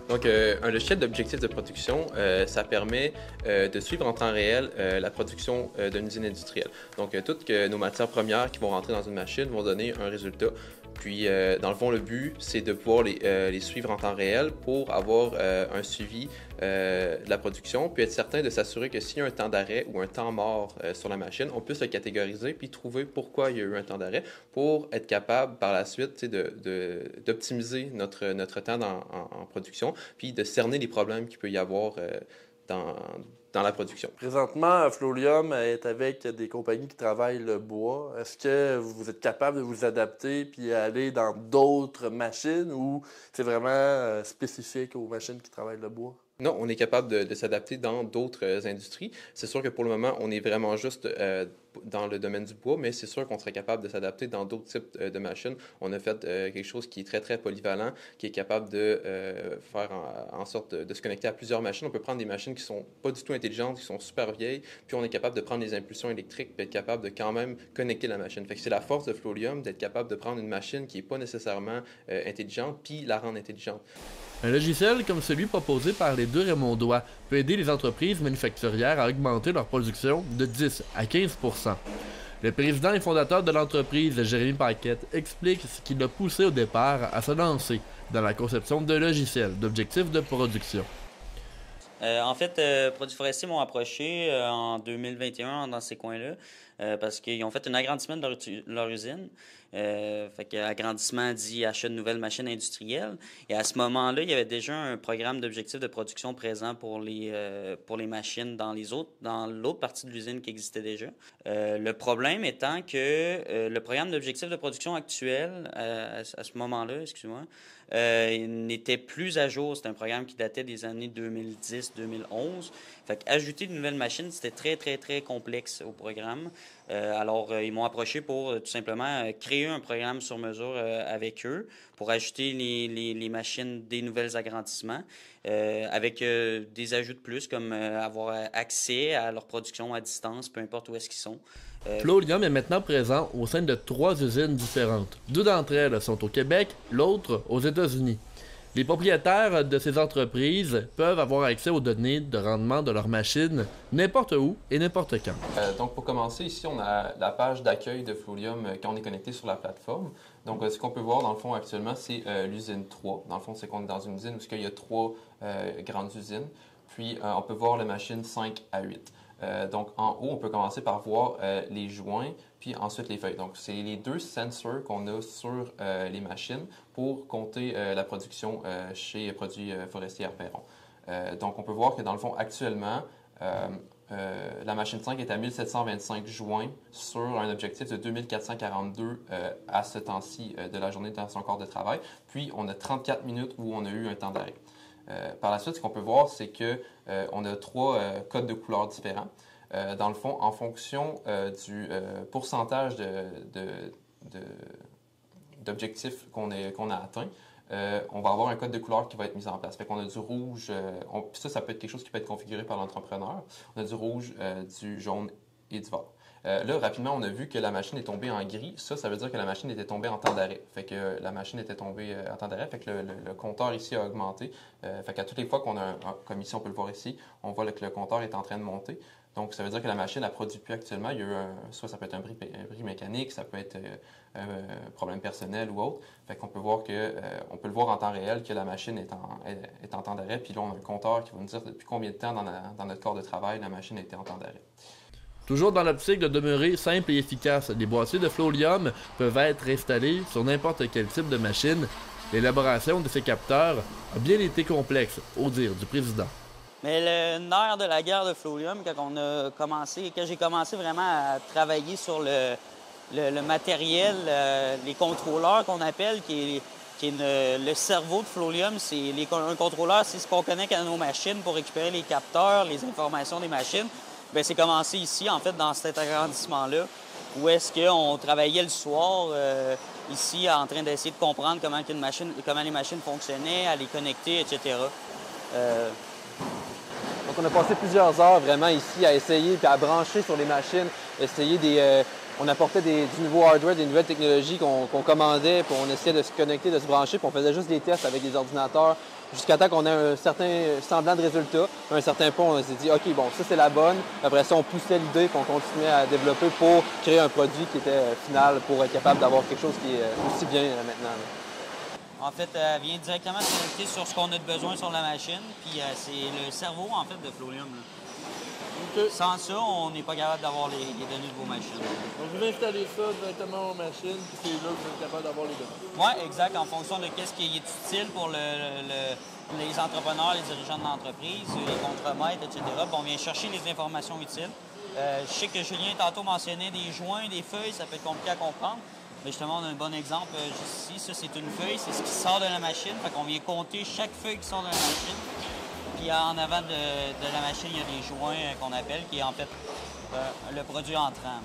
Donc, un logiciel d'objectifs de production, ça permet de suivre en temps réel la production d'une usine industrielle. Donc, toutes nos matières premières qui vont rentrer dans une machine vont donner un résultat. Puis, dans le fond, le but, c'est de pouvoir les suivre en temps réel pour avoir un suivi de la production, puis être certain de s'assurer que s'il y a un temps d'arrêt ou un temps mort sur la machine, on puisse le catégoriser puis trouver pourquoi il y a eu un temps d'arrêt pour être capable par la suite d'optimiser notre temps en production puis de cerner les problèmes qu'il peut y avoir dans la production. Présentement, Fluolium est avec des compagnies qui travaillent le bois. Est-ce que vous êtes capable de vous adapter puis aller dans d'autres machines ou c'est vraiment spécifique aux machines qui travaillent le bois? Non, on est capable de s'adapter dans d'autres industries. C'est sûr que pour le moment, on est vraiment juste dans le domaine du bois, mais c'est sûr qu'on serait capable de s'adapter dans d'autres types de machines. On a fait quelque chose qui est très, très polyvalent, qui est capable de faire en sorte de se connecter à plusieurs machines. On peut prendre des machines qui sont pas du tout intelligentes, qui sont super vieilles, puis on est capable de prendre les impulsions électriques puis être capable de quand même connecter la machine. Fait que c'est la force de Fluolium d'être capable de prendre une machine qui n'est pas nécessairement intelligente puis la rendre intelligente. Un logiciel comme celui proposé par les deux Raymondois peut aider les entreprises manufacturières à augmenter leur production de 10 à 15 %. Le président et fondateur de l'entreprise, Jérémy Paquette, explique ce qui l'a poussé au départ à se lancer dans la conception de logiciels d'objectifs de production. En fait, Produits forestiers m'ont approché en 2021 dans ces coins-là parce qu'ils ont fait un agrandissement de leur usine. Fait que agrandissement dit achat de nouvelles machines industrielles. Et à ce moment-là, il y avait déjà un programme d'objectifs de production présent pour les machines dans l'autre partie de l'usine qui existait déjà. Le problème étant que le programme d'objectifs de production actuel, à ce moment-là, excusez-moi, n'était plus à jour. C'était un programme qui datait des années 2010-2011. Fait qu'ajouter de nouvelles machines, c'était très, très, très complexe au programme. Alors, ils m'ont approché pour tout simplement créer un programme sur mesure avec eux pour ajouter les machines des nouvelles agrandissements avec des ajouts de plus comme avoir accès à leur production à distance, peu importe où est-ce qu'ils sont. Fluolium est maintenant présent au sein de 3 usines différentes. 2 d'entre elles sont au Québec, l'autre aux États-Unis. Les propriétaires de ces entreprises peuvent avoir accès aux données de rendement de leurs machines n'importe où et n'importe quand. Donc, pour commencer, ici, on a la page d'accueil de Fluolium quand on est connecté sur la plateforme. Donc, ce qu'on peut voir, dans le fond, actuellement, c'est l'usine 3. Dans le fond, c'est qu'on est dans une usine où il y a 3 grandes usines. Puis, on peut voir les machines 5 à 8. Donc, en haut, on peut commencer par voir les joints, puis ensuite les feuilles. Donc, c'est les 2 sensors qu'on a sur les machines pour compter la production chez Produits forestiers Perron. Donc, on peut voir que dans le fond, actuellement, la machine 5 est à 1725 joints sur un objectif de 2442 à ce temps-ci de la journée dans son corps de travail. Puis, on a 34 minutes où on a eu un temps d'arrêt. Par la suite, ce qu'on peut voir, c'est qu'on a 3 codes de couleurs différents. Dans le fond, en fonction du pourcentage d'objectifs qu'on a atteint, on va avoir un code de couleur qui va être mis en place. Fait qu'on a du rouge, ça peut être quelque chose qui peut être configuré par l'entrepreneur. On a du rouge, du jaune et du vert. Là, rapidement, on a vu que la machine est tombée en gris. Ça veut dire que la machine était tombée en temps d'arrêt. Fait que la machine était tombée en temps d'arrêt. Fait que le compteur ici a augmenté. Fait qu'à toutes les fois qu'on a comme ici, on peut le voir ici, on voit que le compteur est en train de monter. Donc, ça veut dire que la machine ne produit plus actuellement. Il y a eu soit ça peut être un bris mécanique, ça peut être un problème personnel ou autre. Fait qu'on peut voir on peut le voir en temps réel que la machine est en temps d'arrêt. Puis là, on a un compteur qui va nous dire depuis combien de temps dans notre corps de travail la machine était en temps d'arrêt. Toujours dans l'optique de demeurer simple et efficace, les boîtiers de Fluolium peuvent être installés sur n'importe quel type de machine. L'élaboration de ces capteurs a bien été complexe, au dire du président. Mais le nerf de la guerre de Fluolium, quand j'ai commencé vraiment à travailler sur le matériel, les contrôleurs qu'on appelle, qui est le cerveau de Fluolium, un contrôleur, c'est ce qu'on connecte à nos machines pour récupérer les capteurs, les informations des machines. Bien, c'est commencé ici, en fait, dans cet agrandissement-là, où est-ce qu'on travaillait le soir, ici, en train d'essayer de comprendre comment les machines fonctionnaient, à les connecter, etc. Donc, on a passé plusieurs heures vraiment ici à essayer puis à brancher sur les machines, essayer on apportait du nouveau hardware, des nouvelles technologies qu'on commandait, puis on essayait de se connecter, de se brancher, puis on faisait juste des tests avec des ordinateurs jusqu'à temps qu'on ait un certain semblant de résultat. À un certain point, on s'est dit, OK, bon, ça c'est la bonne. Après ça, on poussait l'idée, puis on continuait à développer pour créer un produit qui était final, pour être capable d'avoir quelque chose qui est aussi bien maintenant. En fait, elle vient directement se connecter sur ce qu'on a de besoin sur la machine, puis c'est le cerveau, en fait, de Flowium. Okay. Sans ça, on n'est pas capable d'avoir les données de vos machines. Donc, vous installez ça directement aux machines, puis c'est là que vous êtes capable d'avoir les données. Oui, exact, en fonction de qu'est-ce qui est utile pour les entrepreneurs, les dirigeants de l'entreprise, les contremaîtres, etc. Puis on vient chercher les informations utiles. Je sais que Julien, tantôt, mentionnait des joints, des feuilles, ça peut être compliqué à comprendre. Mais justement, on a un bon exemple juste ici. Ça, c'est une feuille, c'est ce qui sort de la machine. Fait qu'on vient compter chaque feuille qui sort de la machine. Puis en avant de la machine, il y a des joints qu'on appelle, qui est en fait le produit entrant.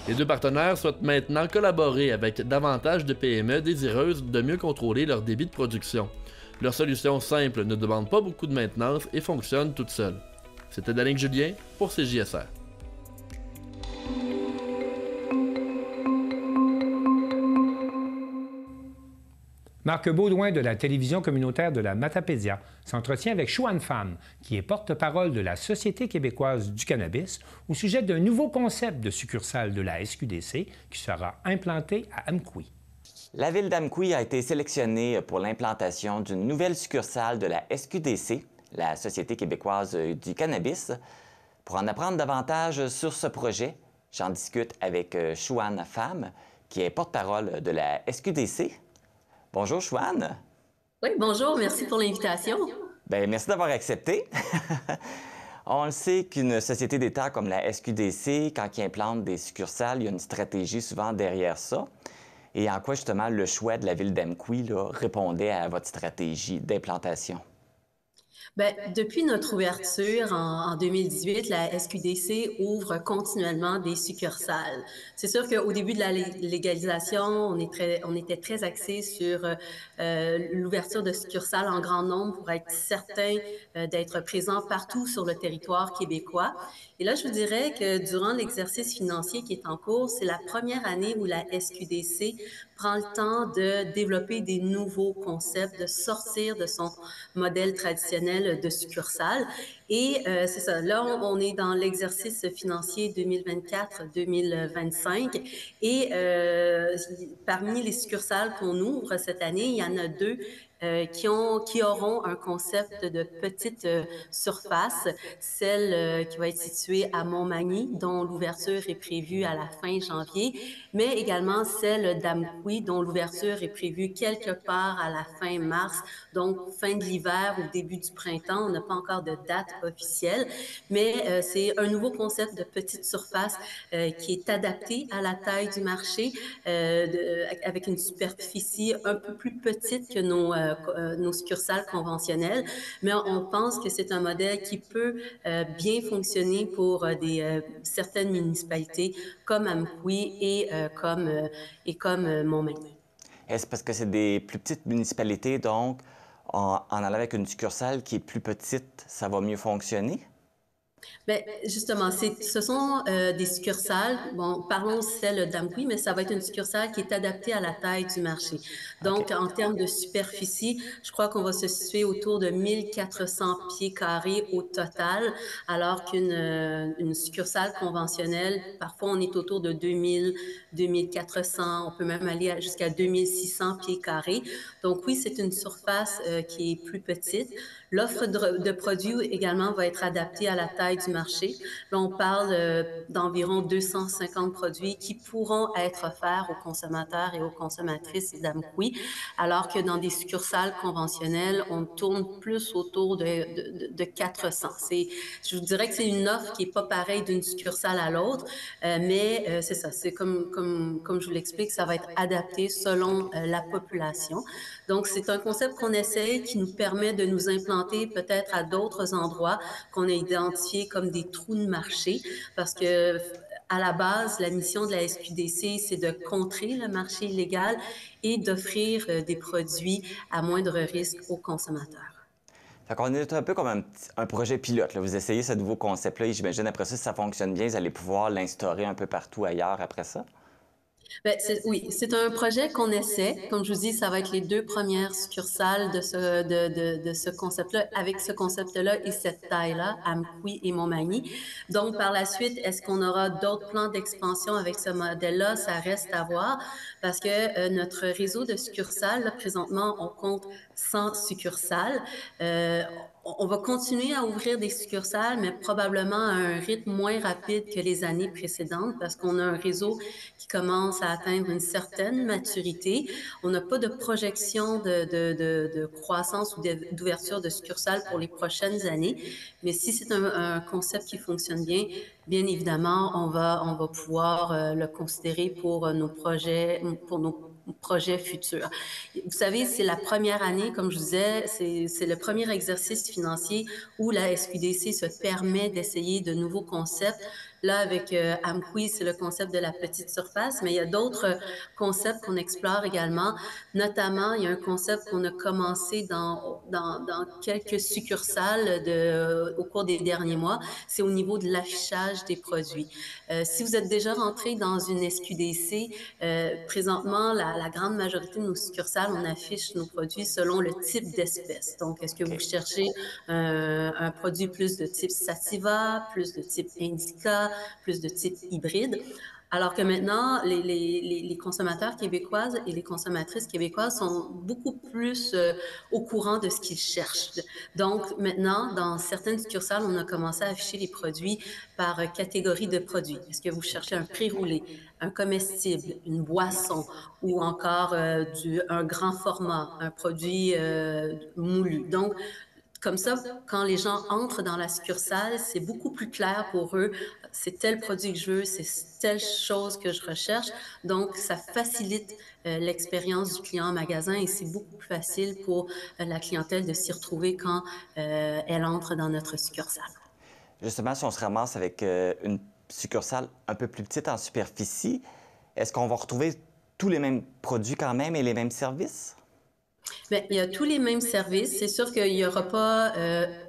Les deux partenaires souhaitent maintenant collaborer avec davantage de PME désireuses de mieux contrôler leur débit de production. Leur solution simple ne demande pas beaucoup de maintenance et fonctionne toute seule. C'était Danick Julien pour CJSR. Marc Baudouin de la télévision communautaire de la Matapédia s'entretient avec Chouane Pham, qui est porte-parole de la Société québécoise du cannabis, au sujet d'un nouveau concept de succursale de la SQDC qui sera implanté à Amqui. La ville d'Amqui a été sélectionnée pour l'implantation d'une nouvelle succursale de la SQDC, la Société québécoise du cannabis. Pour en apprendre davantage sur ce projet, j'en discute avec Chouane Pham, qui est porte-parole de la SQDC. Bonjour, Chouane. Oui, bonjour. Merci pour l'invitation. Bien, merci d'avoir accepté. On le sait qu'une société d'État comme la SQDC, quand il implante des succursales, il y a une stratégie souvent derrière ça. Et en quoi, justement, le choix de la ville d'Amqui répondait à votre stratégie d'implantation? Bien, depuis notre ouverture en 2018, la SQDC ouvre continuellement des succursales. C'est sûr qu'au début de la légalisation, on était très axé sur l'ouverture de succursales en grand nombre pour être certain d'être présent partout sur le territoire québécois. Et là, je vous dirais que durant l'exercice financier qui est en cours, c'est la première année où la SQDC prend le temps de développer des nouveaux concepts, de sortir de son modèle traditionnel de succursale. Et c'est ça, là, on est dans l'exercice financier 2024-2025 et parmi les succursales qu'on ouvre cette année, il y en a deux qui auront un concept de petite surface, celle qui va être située à Montmagny, dont l'ouverture est prévue à la fin janvier, mais également celle d'Amqui, dont l'ouverture est prévue quelque part à la fin mars, donc fin de l'hiver ou début du printemps. On n'a pas encore de date officielle, mais c'est un nouveau concept de petite surface qui est adapté à la taille du marché, avec une superficie un peu plus petite que nos succursales conventionnelles, mais on pense que c'est un modèle qui peut bien fonctionner pour certaines municipalités comme Amqui et comme Montmagny. Est-ce parce que c'est des plus petites municipalités, donc en allant avec une succursale qui est plus petite, ça va mieux fonctionner? Bien, justement, ce sont des succursales, bon, parlons celle d'Amqui, mais ça va être une succursale qui est adaptée à la taille du marché. Donc, en termes de superficie, je crois qu'on va se situer autour de 1400 pieds carrés au total, alors qu'une succursale conventionnelle, parfois on est autour de 2000, 2400, on peut même aller jusqu'à 2600 pieds carrés. Donc oui, c'est une surface qui est plus petite. L'offre de produits également va être adaptée à la taille du marché. Là, on parle d'environ 250 produits qui pourront être offerts aux consommateurs et aux consommatrices d'Amqui, alors que dans des succursales conventionnelles, on tourne plus autour de 400. Je vous dirais que c'est une offre qui n'est pas pareille d'une succursale à l'autre, mais c'est ça, c'est comme je vous l'explique, ça va être adapté selon la population. Donc, c'est un concept qu'on essaye qui nous permet de nous implanter peut-être à d'autres endroits qu'on a identifiés comme des trous de marché, parce que à la base, la mission de la SQDC, c'est de contrer le marché illégal et d'offrir des produits à moindre risque aux consommateurs. Fait qu'on est un peu comme un projet pilote, là. Vous essayez ce nouveau concept-là et j'imagine après ça, si ça fonctionne bien, vous allez pouvoir l'instaurer un peu partout ailleurs après ça? Ben, oui, c'est un projet qu'on essaie. Comme je vous dis, ça va être les 2 premières succursales de ce concept-là, avec ce concept-là et cette taille-là, Amqui et Montmagny. Donc, par la suite, est-ce qu'on aura d'autres plans d'expansion avec ce modèle-là? Ça reste à voir parce que notre réseau de succursales, là, présentement, on compte 100 succursales. On va continuer à ouvrir des succursales, mais probablement à un rythme moins rapide que les années précédentes parce qu'on a un réseau qui commence à atteindre une certaine maturité. On n'a pas de projection de croissance ou d'ouverture de succursales pour les prochaines années, mais si c'est un concept qui fonctionne bien, bien évidemment, on va pouvoir le considérer pour nos projets futurs. Vous savez, c'est la première année, comme je vous disais, c'est le premier exercice financier où la SQDC se permet d'essayer de nouveaux concepts. Là, avec Amqui, c'est le concept de la petite surface, mais il y a d'autres concepts qu'on explore également. Notamment, il y a un concept qu'on a commencé dans quelques succursales au cours des derniers mois. C'est au niveau de l'affichage des produits. Si vous êtes déjà rentré dans une SQDC, présentement, la grande majorité de nos succursales, on affiche nos produits selon le type d'espèce. Donc, est-ce que vous cherchez un produit plus de type sativa, plus de type indica, plus de type hybride? Alors que maintenant, les consommateurs québécoises et les consommatrices québécoises sont beaucoup plus au courant de ce qu'ils cherchent. Donc maintenant, dans certaines succursales, on a commencé à afficher les produits par catégorie de produits. Est-ce que vous cherchez un pré-roulé, un comestible, une boisson ou encore un grand format, un produit moulu? Donc, comme ça, quand les gens entrent dans la succursale, c'est beaucoup plus clair pour eux. C'est tel produit que je veux, c'est telle chose que je recherche. Donc, ça facilite l'expérience du client en magasin et c'est beaucoup plus facile pour la clientèle de s'y retrouver quand elle entre dans notre succursale. Justement, si on se ramasse avec une succursale un peu plus petite en superficie, est-ce qu'on va retrouver tous les mêmes produits quand même et les mêmes services? Bien, il y a tous les mêmes services. C'est sûr qu'il n'y aura pas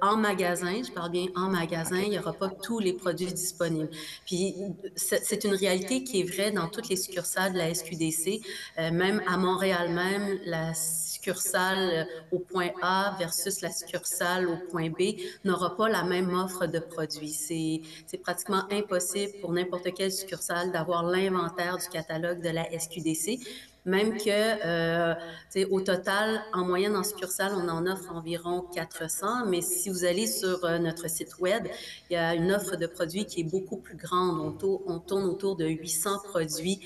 en magasin, je parle bien en magasin, il n'y aura pas tous les produits disponibles. Puis, c'est une réalité qui est vraie dans toutes les succursales de la SQDC. Même à Montréal même, la succursale au point A versus la succursale au point B n'aura pas la même offre de produits. C'est pratiquement impossible pour n'importe quelle succursale d'avoir l'inventaire du catalogue de la SQDC. Même que, au total, en moyenne, en succursale, on en offre environ 400, mais si vous allez sur notre site Web, il y a une offre de produits qui est beaucoup plus grande. On tourne autour de 800 produits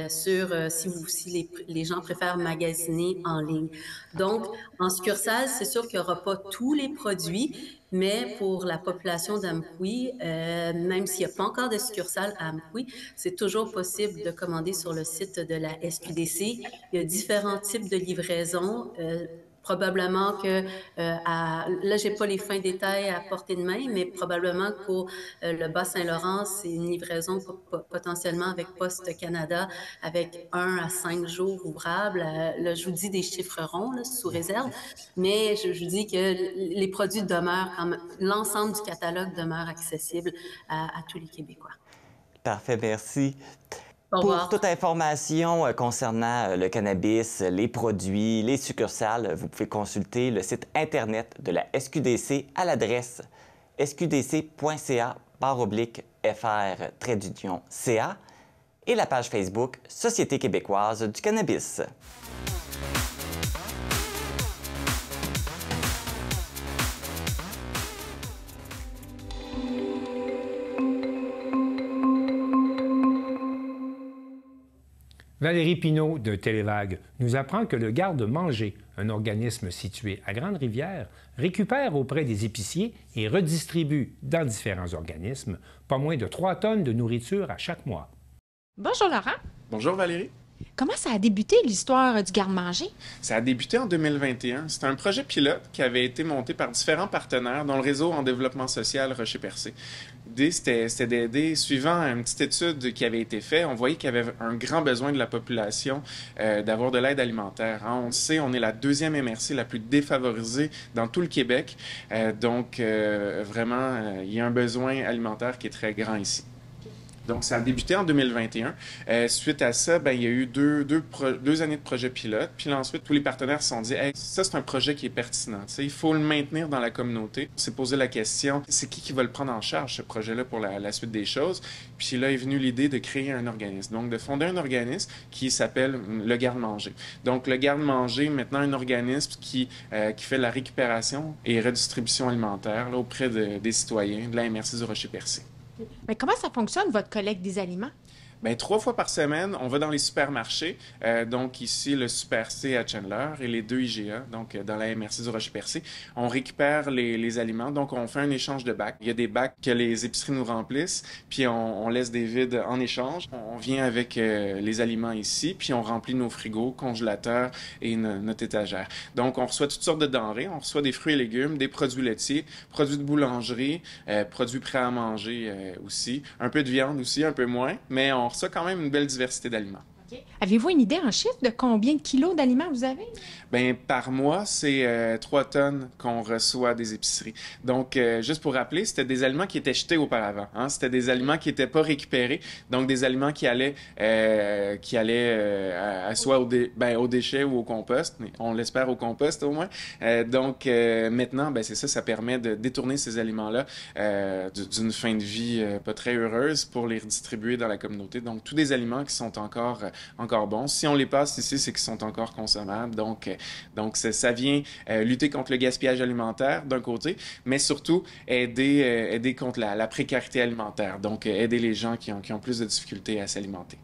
si les gens préfèrent magasiner en ligne. Donc, en succursale, c'est sûr qu'il n'y aura pas tous les produits, mais pour la population d'Amqui, même s'il n'y a pas encore de succursale à Amqui, c'est toujours possible de commander sur le site de la SQDC. Il y a différents types de livraisons. Probablement que, là, je n'ai pas les fins détails à portée de main, mais probablement que pour le Bas-Saint-Laurent, c'est une livraison potentiellement avec Poste Canada avec 1 à 5 jours ouvrables. Là, je vous dis des chiffres ronds, là, sous réserve, mais je vous dis que les produits demeurent, l'ensemble du catalogue demeure accessible à tous les Québécois. Parfait, merci. Pour toute information concernant le cannabis, les produits, les succursales, vous pouvez consulter le site Internet de la SQDC à l'adresse sqdc.ca/fr-ca et la page Facebook Société québécoise du cannabis. Valérie Pinault de Télévague nous apprend que le Garde-Manger, un organisme situé à Grande-Rivière, récupère auprès des épiciers et redistribue dans différents organismes pas moins de 3 tonnes de nourriture à chaque mois. Bonjour Laurent. Bonjour Valérie. Comment ça a débuté l'histoire du Garde-Manger? Ça a débuté en 2021. C'est un projet pilote qui avait été monté par différents partenaires, dont le réseau en développement social Rocher-Percé. l'idée, c'était d'aider, suivant une petite étude qui avait été faite, on voyait qu'il y avait un grand besoin de la population d'avoir de l'aide alimentaire. Hein. On le sait, on est la deuxième MRC la plus défavorisée dans tout le Québec. Donc, vraiment, il y a un besoin alimentaire qui est très grand ici. Donc, ça a débuté en 2021. Suite à ça, ben, il y a eu deux années de projet pilote. Puis là, ensuite, tous les partenaires se sont dit hey, ça, c'est un projet qui est pertinent. T'sais, il faut le maintenir dans la communauté. On s'est posé la question, c'est qui va le prendre en charge, ce projet-là, pour la suite des choses? Puis là est venue l'idée de créer un organisme. Donc, de fonder un organisme qui s'appelle le Garde-Manger. Donc, le Garde-Manger, maintenant, un organisme qui fait de la récupération et redistribution alimentaire là, auprès des citoyens de la MRC du Rocher-Percé. Mais comment ça fonctionne, votre collecte des aliments? Bien, 3 fois par semaine, on va dans les supermarchés. Donc ici, le Super C à Chandler et les 2 IGA, donc dans la MRC du Rocher-Percé. On récupère les aliments, donc on fait un échange de bacs. Il y a des bacs que les épiceries nous remplissent, puis on laisse des vides en échange. On vient avec les aliments ici, puis on remplit nos frigos, congélateurs et notre étagère. Donc on reçoit toutes sortes de denrées. On reçoit des fruits et légumes, des produits laitiers, produits de boulangerie, produits prêts à manger aussi. Un peu de viande aussi, un peu moins, mais on reçoit quand même une belle diversité d'aliments. Okay. Avez-vous une idée en chiffre de combien de kilos d'aliments vous avez? Bien, par mois, c'est 3 tonnes qu'on reçoit des épiceries. Donc, juste pour rappeler, c'était des aliments qui étaient jetés auparavant. Hein? C'était des aliments qui n'étaient pas récupérés. Donc, des aliments qui allaient soit au déchet ou au compost. On l'espère au compost au moins. Donc, maintenant, ben, c'est ça, ça permet de détourner ces aliments-là d'une fin de vie pas très heureuse pour les redistribuer dans la communauté. Donc, tous des aliments qui sont encore bons. Si on les passe ici, c'est qu'ils sont encore consommables. Donc ça vient lutter contre le gaspillage alimentaire d'un côté, mais surtout aider contre la précarité alimentaire. Donc, aider les gens qui ont plus de difficultés à s'alimenter.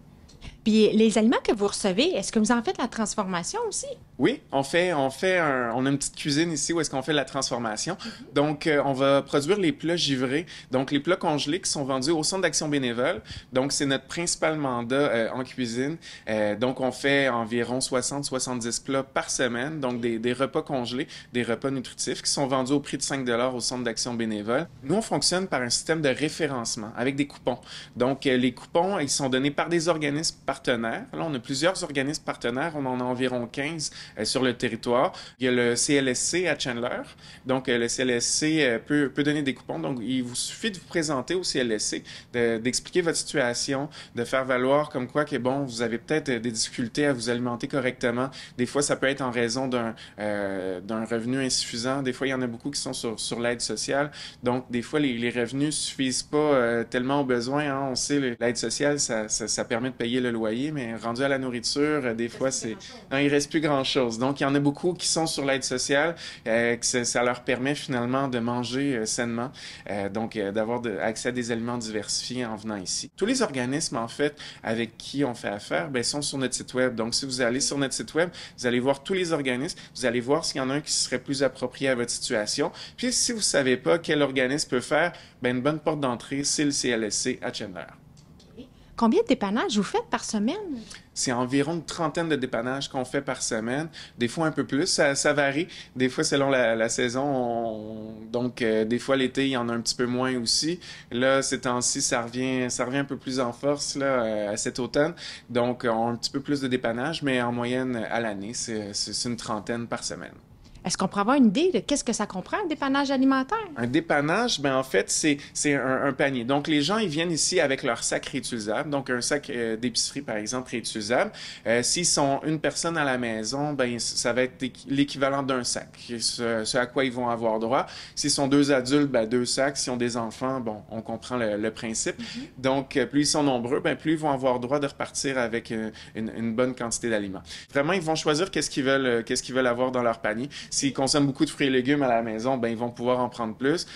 Puis les aliments que vous recevez, est-ce que vous en faites la transformation aussi? Oui, on a une petite cuisine ici où est-ce qu'on fait la transformation. Donc, on va produire les plats givrés, donc les plats congelés qui sont vendus au Centre d'action bénévole. Donc, c'est notre principal mandat en cuisine. Donc, on fait environ 60-70 plats par semaine, donc des repas congelés, des repas nutritifs qui sont vendus au prix de 5 $ au Centre d'action bénévole. Nous, on fonctionne par un système de référencement avec des coupons. Donc, les coupons, ils sont donnés par des organismes partenaires. Là, on a plusieurs organismes partenaires. On en a environ 15 sur le territoire. Il y a le CLSC à Chandler. Donc, le CLSC peut donner des coupons. Donc, il vous suffit de vous présenter au CLSC, d'expliquer votre situation, de faire valoir comme quoi que, bon, vous avez peut-être des difficultés à vous alimenter correctement. Des fois, ça peut être en raison d'un revenu insuffisant. Des fois, il y en a beaucoup qui sont sur l'aide sociale. Donc, des fois, les revenus ne suffisent pas tellement aux besoins. Hein. On sait, l'aide sociale, ça permet de payer le loyer, mais rendu à la nourriture, des fois, non, il reste plus grand-chose. Donc, il y en a beaucoup qui sont sur l'aide sociale, que ça leur permet finalement de manger sainement, donc d'avoir accès à des aliments diversifiés en venant ici. Tous les organismes, en fait, avec qui on fait affaire, bien, sont sur notre site web. Donc, si vous allez sur notre site web, vous allez voir tous les organismes, vous allez voir s'il y en a un qui serait plus approprié à votre situation. Puis, si vous ne savez pas quel organisme peut faire, bien, une bonne porte d'entrée, c'est le CLSC à Chandler. Combien de dépannages vous faites par semaine? C'est environ une trentaine de dépannages qu'on fait par semaine. Des fois un peu plus, ça varie. Des fois selon la saison. Donc des fois l'été, il y en a un petit peu moins aussi. Là, ces temps-ci, ça revient un peu plus en force là, à cet automne. Donc on a un petit peu plus de dépannages, mais en moyenne à l'année, c'est une trentaine par semaine. Est-ce qu'on pourrait avoir une idée de qu'est-ce que ça comprend, un dépannage alimentaire? Un dépannage, bien, en fait, c'est un panier. Donc, les gens, ils viennent ici avec leur sac réutilisable. Donc, un sac d'épicerie, par exemple, réutilisable. S'ils sont une personne à la maison, bien, ça va être l'équivalent d'un sac. Ce à quoi ils vont avoir droit. S'ils sont 2 adultes, bien, 2 sacs. S'ils ont des enfants, bon, on comprend le principe. Donc, plus ils sont nombreux, bien, plus ils vont avoir droit de repartir avec une bonne quantité d'aliments. Vraiment, ils vont choisir qu'est-ce qu'ils veulent avoir dans leur panier. S'ils consomment beaucoup de fruits et légumes à la maison, ben ils vont pouvoir en prendre plus.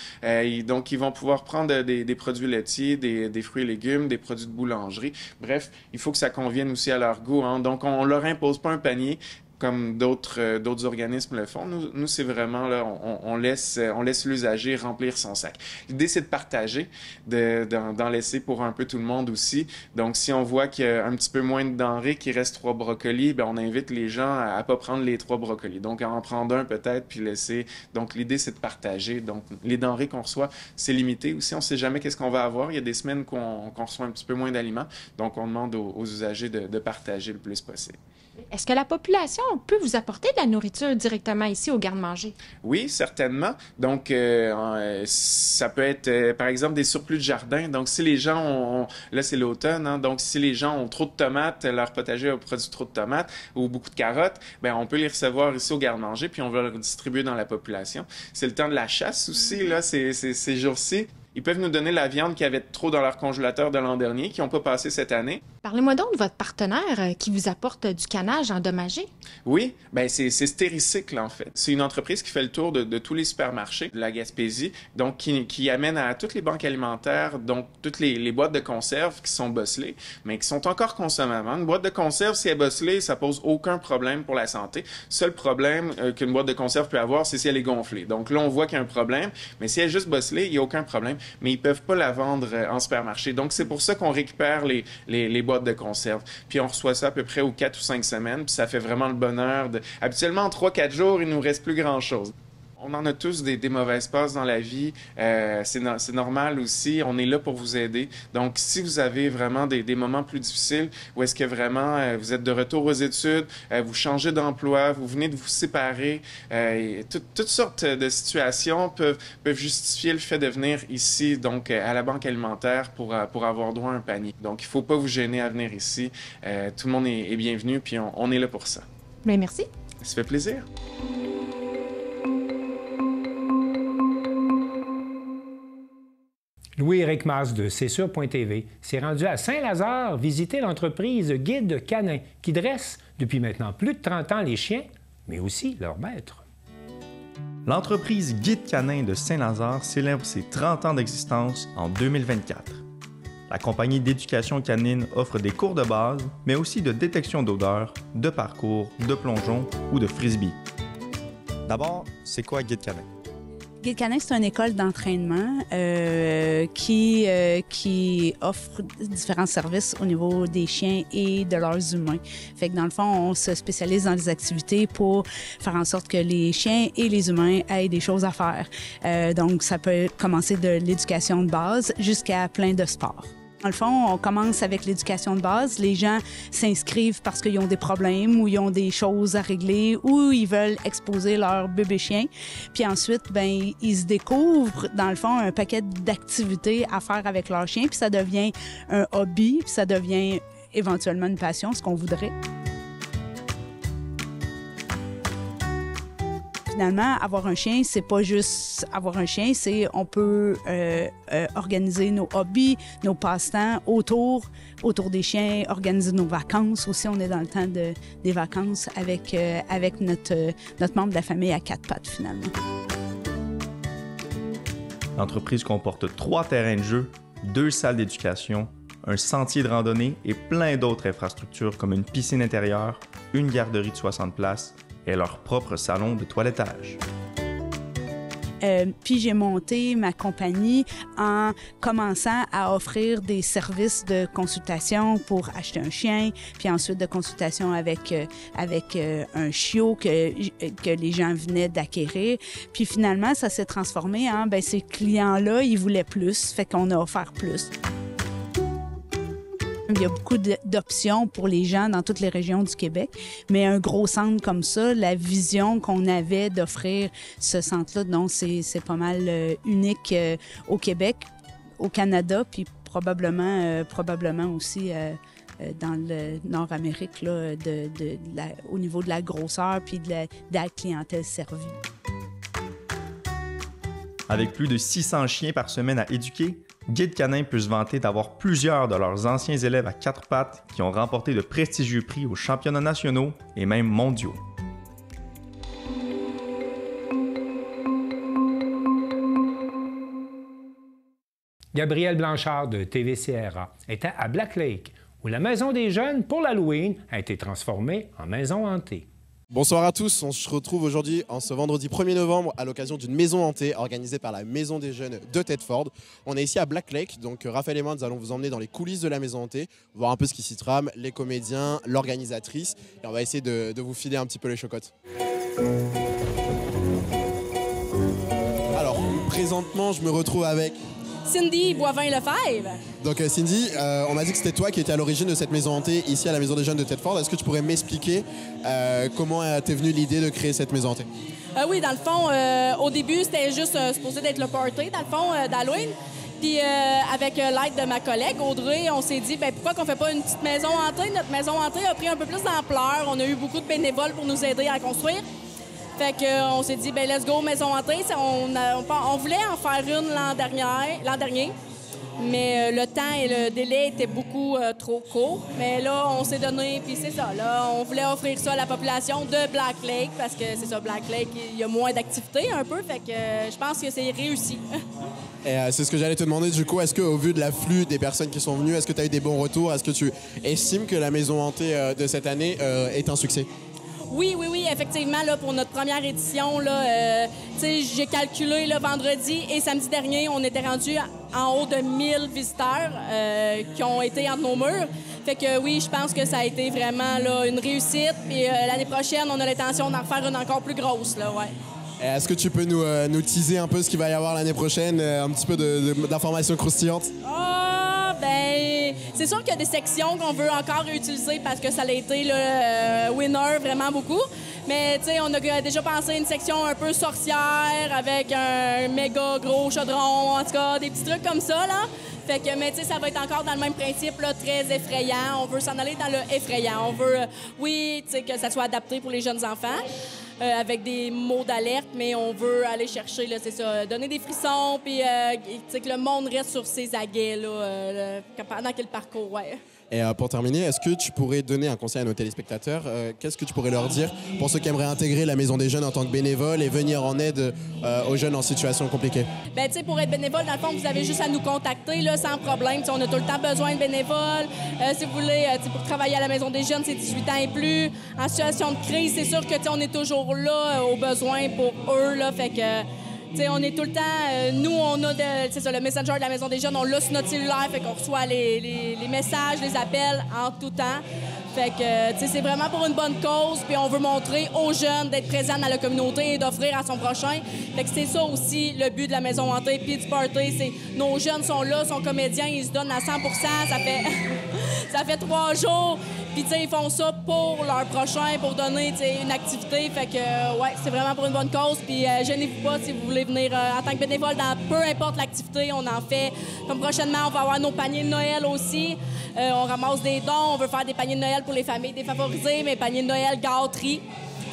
Donc, ils vont pouvoir prendre des produits laitiers, des fruits et légumes, des produits de boulangerie. Bref, il faut que ça convienne aussi à leur goût. Hein. Donc, on leur impose pas un panier comme d'autres organismes le font. Nous c'est vraiment, là, on laisse l'usager remplir son sac. L'idée, c'est de partager, d'en laisser pour un peu tout le monde aussi. Donc, si on voit qu'il y a un petit peu moins de denrées, qu'il reste 3 brocolis, bien, on invite les gens à ne pas prendre les 3 brocolis. Donc, à en prendre un peut-être, puis laisser. Donc, l'idée, c'est de partager. Donc, les denrées qu'on reçoit, c'est limité. Aussi, on ne sait jamais qu'est-ce qu'on va avoir. Il y a des semaines qu'on reçoit un petit peu moins d'aliments. Donc, on demande aux usagers de partager le plus possible. Est-ce que la population peut vous apporter de la nourriture directement ici au garde-manger? Oui, certainement. Donc, ça peut être, par exemple, des surplus de jardin. Donc, si les gens ont... Là, c'est l'automne, hein, donc si les gens ont trop de tomates, leur potager a produit trop de tomates ou beaucoup de carottes, bien, on peut les recevoir ici au garde-manger, puis on va les distribuer dans la population. C'est le temps de la chasse aussi, là, ces jours-ci. Ils peuvent nous donner la viande qui avait trop dans leur congélateur de l'an dernier, qui n'ont pas passé cette année. Parlez-moi donc de votre partenaire qui vous apporte du canage endommagé. Oui, bien c'est Stéricycle, en fait. C'est une entreprise qui fait le tour de tous les supermarchés de la Gaspésie, donc qui amène à toutes les banques alimentaires, donc toutes les boîtes de conserve qui sont bosselées, mais qui sont encore consommables. Une boîte de conserve, si elle est bosselée, ça pose aucun problème pour la santé. Seul problème qu'une boîte de conserve peut avoir, c'est si elle est gonflée. Donc là, on voit qu'il y a un problème, mais si elle est juste bosselée, il n'y a aucun problème. Mais ils ne peuvent pas la vendre en supermarché. Donc, c'est pour ça qu'on récupère les boîtes de conserve. Puis, on reçoit ça à peu près aux 4 ou 5 semaines. Puis, ça fait vraiment le bonheur. Habituellement, en 3-4 jours, il ne nous reste plus grand-chose. On en a tous des mauvaises passes dans la vie. C'est normal aussi. On est là pour vous aider. Donc, si vous avez vraiment des moments plus difficiles, où est-ce que vraiment vous êtes de retour aux études, vous changez d'emploi, vous venez de vous séparer, toutes sortes de situations peuvent justifier le fait de venir ici, donc à la Banque alimentaire, pour avoir droit à un panier. Donc, il ne faut pas vous gêner à venir ici. Tout le monde est bienvenu, puis on est là pour ça. Bien, merci. Ça fait plaisir. Louis-Éric Mas de C'est-Sûr.tv s'est rendu à Saint-Lazare visiter l'entreprise Guide Canin qui dresse depuis maintenant plus de 30 ans les chiens, mais aussi leurs maîtres. L'entreprise Guide Canin de Saint-Lazare célèbre ses 30 ans d'existence en 2024. La compagnie d'éducation canine offre des cours de base, mais aussi de détection d'odeurs, de parcours, de plongeon ou de frisbee. D'abord, c'est quoi Guide Canin? Guide Canin, c'est une école d'entraînement qui offre différents services au niveau des chiens et de leurs humains. Fait que dans le fond, on se spécialise dans les activités pour faire en sorte que les chiens et les humains aient des choses à faire. Donc, ça peut commencer de l'éducation de base jusqu'à plein de sports. Dans le fond, on commence avec l'éducation de base. Les gens s'inscrivent parce qu'ils ont des problèmes ou ils ont des choses à régler ou ils veulent exposer leur bébé chien. Puis ensuite, ben ils se découvrent, dans le fond, un paquet d'activités à faire avec leur chien. Puis ça devient un hobby, puis ça devient éventuellement une passion, ce qu'on voudrait. Finalement, avoir un chien, c'est pas juste avoir un chien, c'est on peut organiser nos hobbies, nos passe-temps autour des chiens, organiser nos vacances. Aussi, on est dans le temps des vacances avec notre membre de la famille à 4 pattes, finalement. L'entreprise comporte 3 terrains de jeu, 2 salles d'éducation, un sentier de randonnée et plein d'autres infrastructures comme une piscine intérieure, une garderie de 60 places, et leur propre salon de toilettage. Puis j'ai monté ma compagnie en commençant à offrir des services de consultation pour acheter un chien, puis ensuite de consultation avec un chiot que les gens venaient d'acquérir. Puis finalement, ça s'est transformé en, ben ces clients-là, ils voulaient plus, fait qu'on a offert plus. Il y a beaucoup d'options pour les gens dans toutes les régions du Québec, mais un gros centre comme ça, la vision qu'on avait d'offrir ce centre-là, donc c'est pas mal unique au Québec, au Canada, puis probablement aussi dans le Nord-Amérique, là, au niveau de la grosseur puis de la clientèle servie. Avec plus de 600 chiens par semaine à éduquer, Guide Canin peut se vanter d'avoir plusieurs de leurs anciens élèves à 4 pattes qui ont remporté de prestigieux prix aux championnats nationaux et même mondiaux. Gabriel Blanchard de TV-CRA était à Black Lake, où la maison des jeunes pour l'Halloween a été transformée en maison hantée. Bonsoir à tous, on se retrouve aujourd'hui en ce vendredi 1er novembre à l'occasion d'une maison hantée organisée par la Maison des Jeunes de Thetford. On est ici à Black Lake, donc Raphaël et moi nous allons vous emmener dans les coulisses de la maison hantée, voir un peu ce qui s'y trame, les comédiens, l'organisatrice, et on va essayer de vous filer un petit peu les chocottes. Alors, présentement je me retrouve avec... Cindy Boivin-Lefebvre. Donc Cindy, on m'a dit que c'était toi qui étais à l'origine de cette maison hantée ici à la Maison des Jeunes de Thetford. Est-ce que tu pourrais m'expliquer comment t'es venue l'idée de créer cette maison hantée? Oui, dans le fond, au début, c'était juste supposé d'être le party, dans le fond, d'Halloween. Puis avec l'aide de ma collègue Audrey, on s'est dit, pourquoi qu'on fait pas une petite maison hantée? Notre maison hantée a pris un peu plus d'ampleur. On a eu beaucoup de bénévoles pour nous aider à construire. Fait qu'on s'est dit, let's go, maison hantée. On voulait en faire une l'an dernier, mais le temps et le délai étaient beaucoup trop courts. Mais là, on s'est donné, puis c'est ça. Là, on voulait offrir ça à la population de Black Lake, parce que c'est ça, Black Lake, il y a moins d'activités un peu. Fait que je pense que c'est réussi. Et c'est ce que j'allais te demander du coup. Est-ce qu'au vu de l'afflux des personnes qui sont venues, est-ce que tu as eu des bons retours? Est-ce que tu estimes que la maison hantée de cette année est un succès? Oui, effectivement, là, pour notre première édition, j'ai calculé le vendredi et samedi dernier, on était rendu en haut de 1000 visiteurs qui ont été entre nos murs. Fait que oui, je pense que ça a été vraiment là, une réussite. Puis l'année prochaine, on a l'intention d'en faire une encore plus grosse. Là, ouais. Est-ce que tu peux nous teaser un peu ce qu'il va y avoir l'année prochaine, un petit peu d'informations croustillantes? C'est sûr qu'il y a des sections qu'on veut encore utiliser parce que ça a été le winner vraiment beaucoup. Mais tu sais, on a déjà pensé à une section un peu sorcière avec un méga gros chaudron, en tout cas des petits trucs comme ça là. Fait que, mais tu sais, ça va être encore dans le même principe, là, très effrayant. On veut s'en aller dans le effrayant. On veut, oui, tu sais, que ça soit adapté pour les jeunes enfants, avec des mots d'alerte, mais on veut aller chercher, là, c'est ça, donner des frissons, puis tu sais, que le monde reste sur ses aguets, là, pendant quel parcours, ouais. Et pour terminer, est-ce que tu pourrais donner un conseil à nos téléspectateurs? Qu'est-ce que tu pourrais leur dire pour ceux qui aimeraient intégrer la Maison des Jeunes en tant que bénévole et venir en aide aux jeunes en situation compliquée? Bien, tu sais, pour être bénévole, dans le fond, vous avez juste à nous contacter, là, sans problème. T'sais, on a tout le temps besoin de bénévoles. Si vous voulez, pour travailler à la Maison des Jeunes, c'est 18 ans et plus. En situation de crise, c'est sûr que on est toujours là, aux besoins pour eux, là, fait que... T'sais, on est tout le temps... nous, on a c'est ça, le Messenger de la Maison des Jeunes, on l'a sur notre cellulaire, fait qu'on reçoit les messages, les appels en tout temps. Fait que, c'est vraiment pour une bonne cause, puis on veut montrer aux jeunes d'être présents dans la communauté et d'offrir à son prochain. Fait que c'est ça aussi le but de la Maison hantée puis du party, c'est nos jeunes sont là, sont comédiens, ils se donnent à 100%, ça fait 3 jours. Puis, ils font ça pour leur prochain, pour donner, une activité. Fait que, ouais, c'est vraiment pour une bonne cause. Puis, gênez-vous pas si vous voulez venir en tant que bénévole dans peu importe l'activité. On en fait. Comme prochainement, on va avoir nos paniers de Noël aussi. On ramasse des dons. On veut faire des paniers de Noël pour les familles défavorisées, mais paniers de Noël gâterie.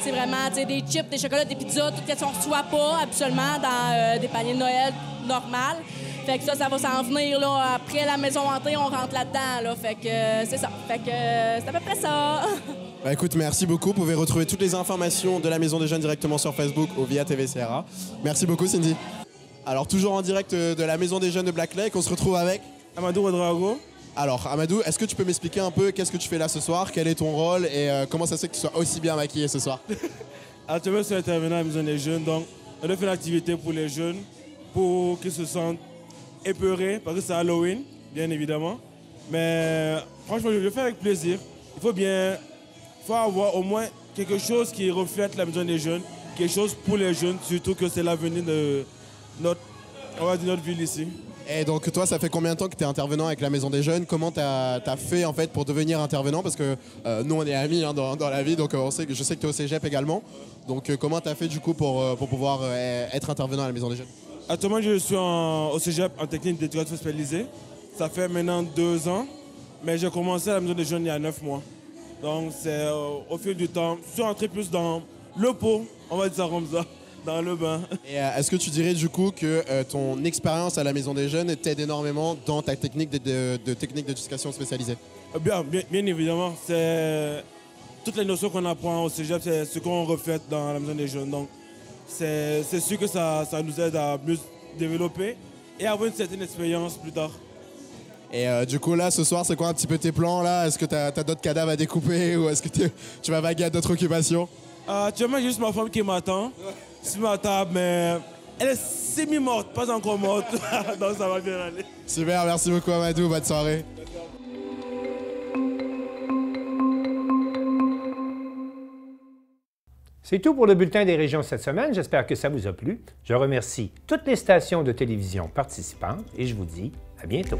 C'est vraiment, des chips, des chocolats, des pizzas, tout ce qu'on ne reçoit pas absolument dans des paniers de Noël normales. Fait que ça va s'en venir, là. Après la maison hantée, on rentre là-dedans, là. Fait que c'est ça. Fait que c'est à peu près ça. Écoute, merci beaucoup. Vous pouvez retrouver toutes les informations de la Maison des Jeunes directement sur Facebook ou via TVCRA. Merci beaucoup, Cindy. Alors, toujours en direct de la Maison des Jeunes de Black Lake, on se retrouve avec... Amadou Ouedraogo. Alors, Amadou, est-ce que tu peux m'expliquer un peu qu'est-ce que tu fais là ce soir? Quel est ton rôle et comment ça se fait que tu sois aussi bien maquillé ce soir? Actuellement, je suis intervenant à la Maison des Jeunes, donc on a fait une activité pour les jeunes pour qu'ils se sentent épeurés, parce que c'est Halloween, bien évidemment. Mais franchement, je le fais avec plaisir. Il faut avoir au moins quelque chose qui reflète la Maison des Jeunes, quelque chose pour les jeunes, surtout que c'est l'avenir de notre ville ici. Et donc toi, ça fait combien de temps que tu es intervenant avec la Maison des Jeunes? Comment tu as fait en fait pour devenir intervenant? Parce que nous, on est amis dans la vie, donc je sais que tu es au cégep également. Donc comment tu as fait du coup pour pouvoir être intervenant à la Maison des Jeunes? Actuellement, je suis au cégep en technique d'éducation spécialisée. Ça fait maintenant 2 ans, mais j'ai commencé à la Maison des Jeunes il y a 9 mois. Donc c'est au fil du temps, je suis entré plus dans le pot, on va dire ça comme ça. Dans le bain. Et est-ce que tu dirais du coup que ton expérience à la Maison des Jeunes t'aide énormément dans ta technique de technique d'éducation spécialisée? Bien évidemment. C'est toutes les notions qu'on apprend au cégep, c'est ce qu'on reflète dans la Maison des Jeunes. Donc c'est sûr que ça nous aide à mieux développer et avoir une certaine expérience plus tard. Et du coup là, ce soir, c'est quoi un petit peu tes plans là? Est-ce que tu as d'autres cadavres à découper ou est-ce que tu vas vaguer à d'autres occupations? Actuellement, j'ai juste ma femme qui m'attend sur ma table, mais elle est semi-morte, pas encore morte. Donc ça va bien aller. Super, merci beaucoup Amadou, bonne soirée. C'est tout pour le Bulletin des régions cette semaine. J'espère que ça vous a plu. Je remercie toutes les stations de télévision participantes et je vous dis à bientôt.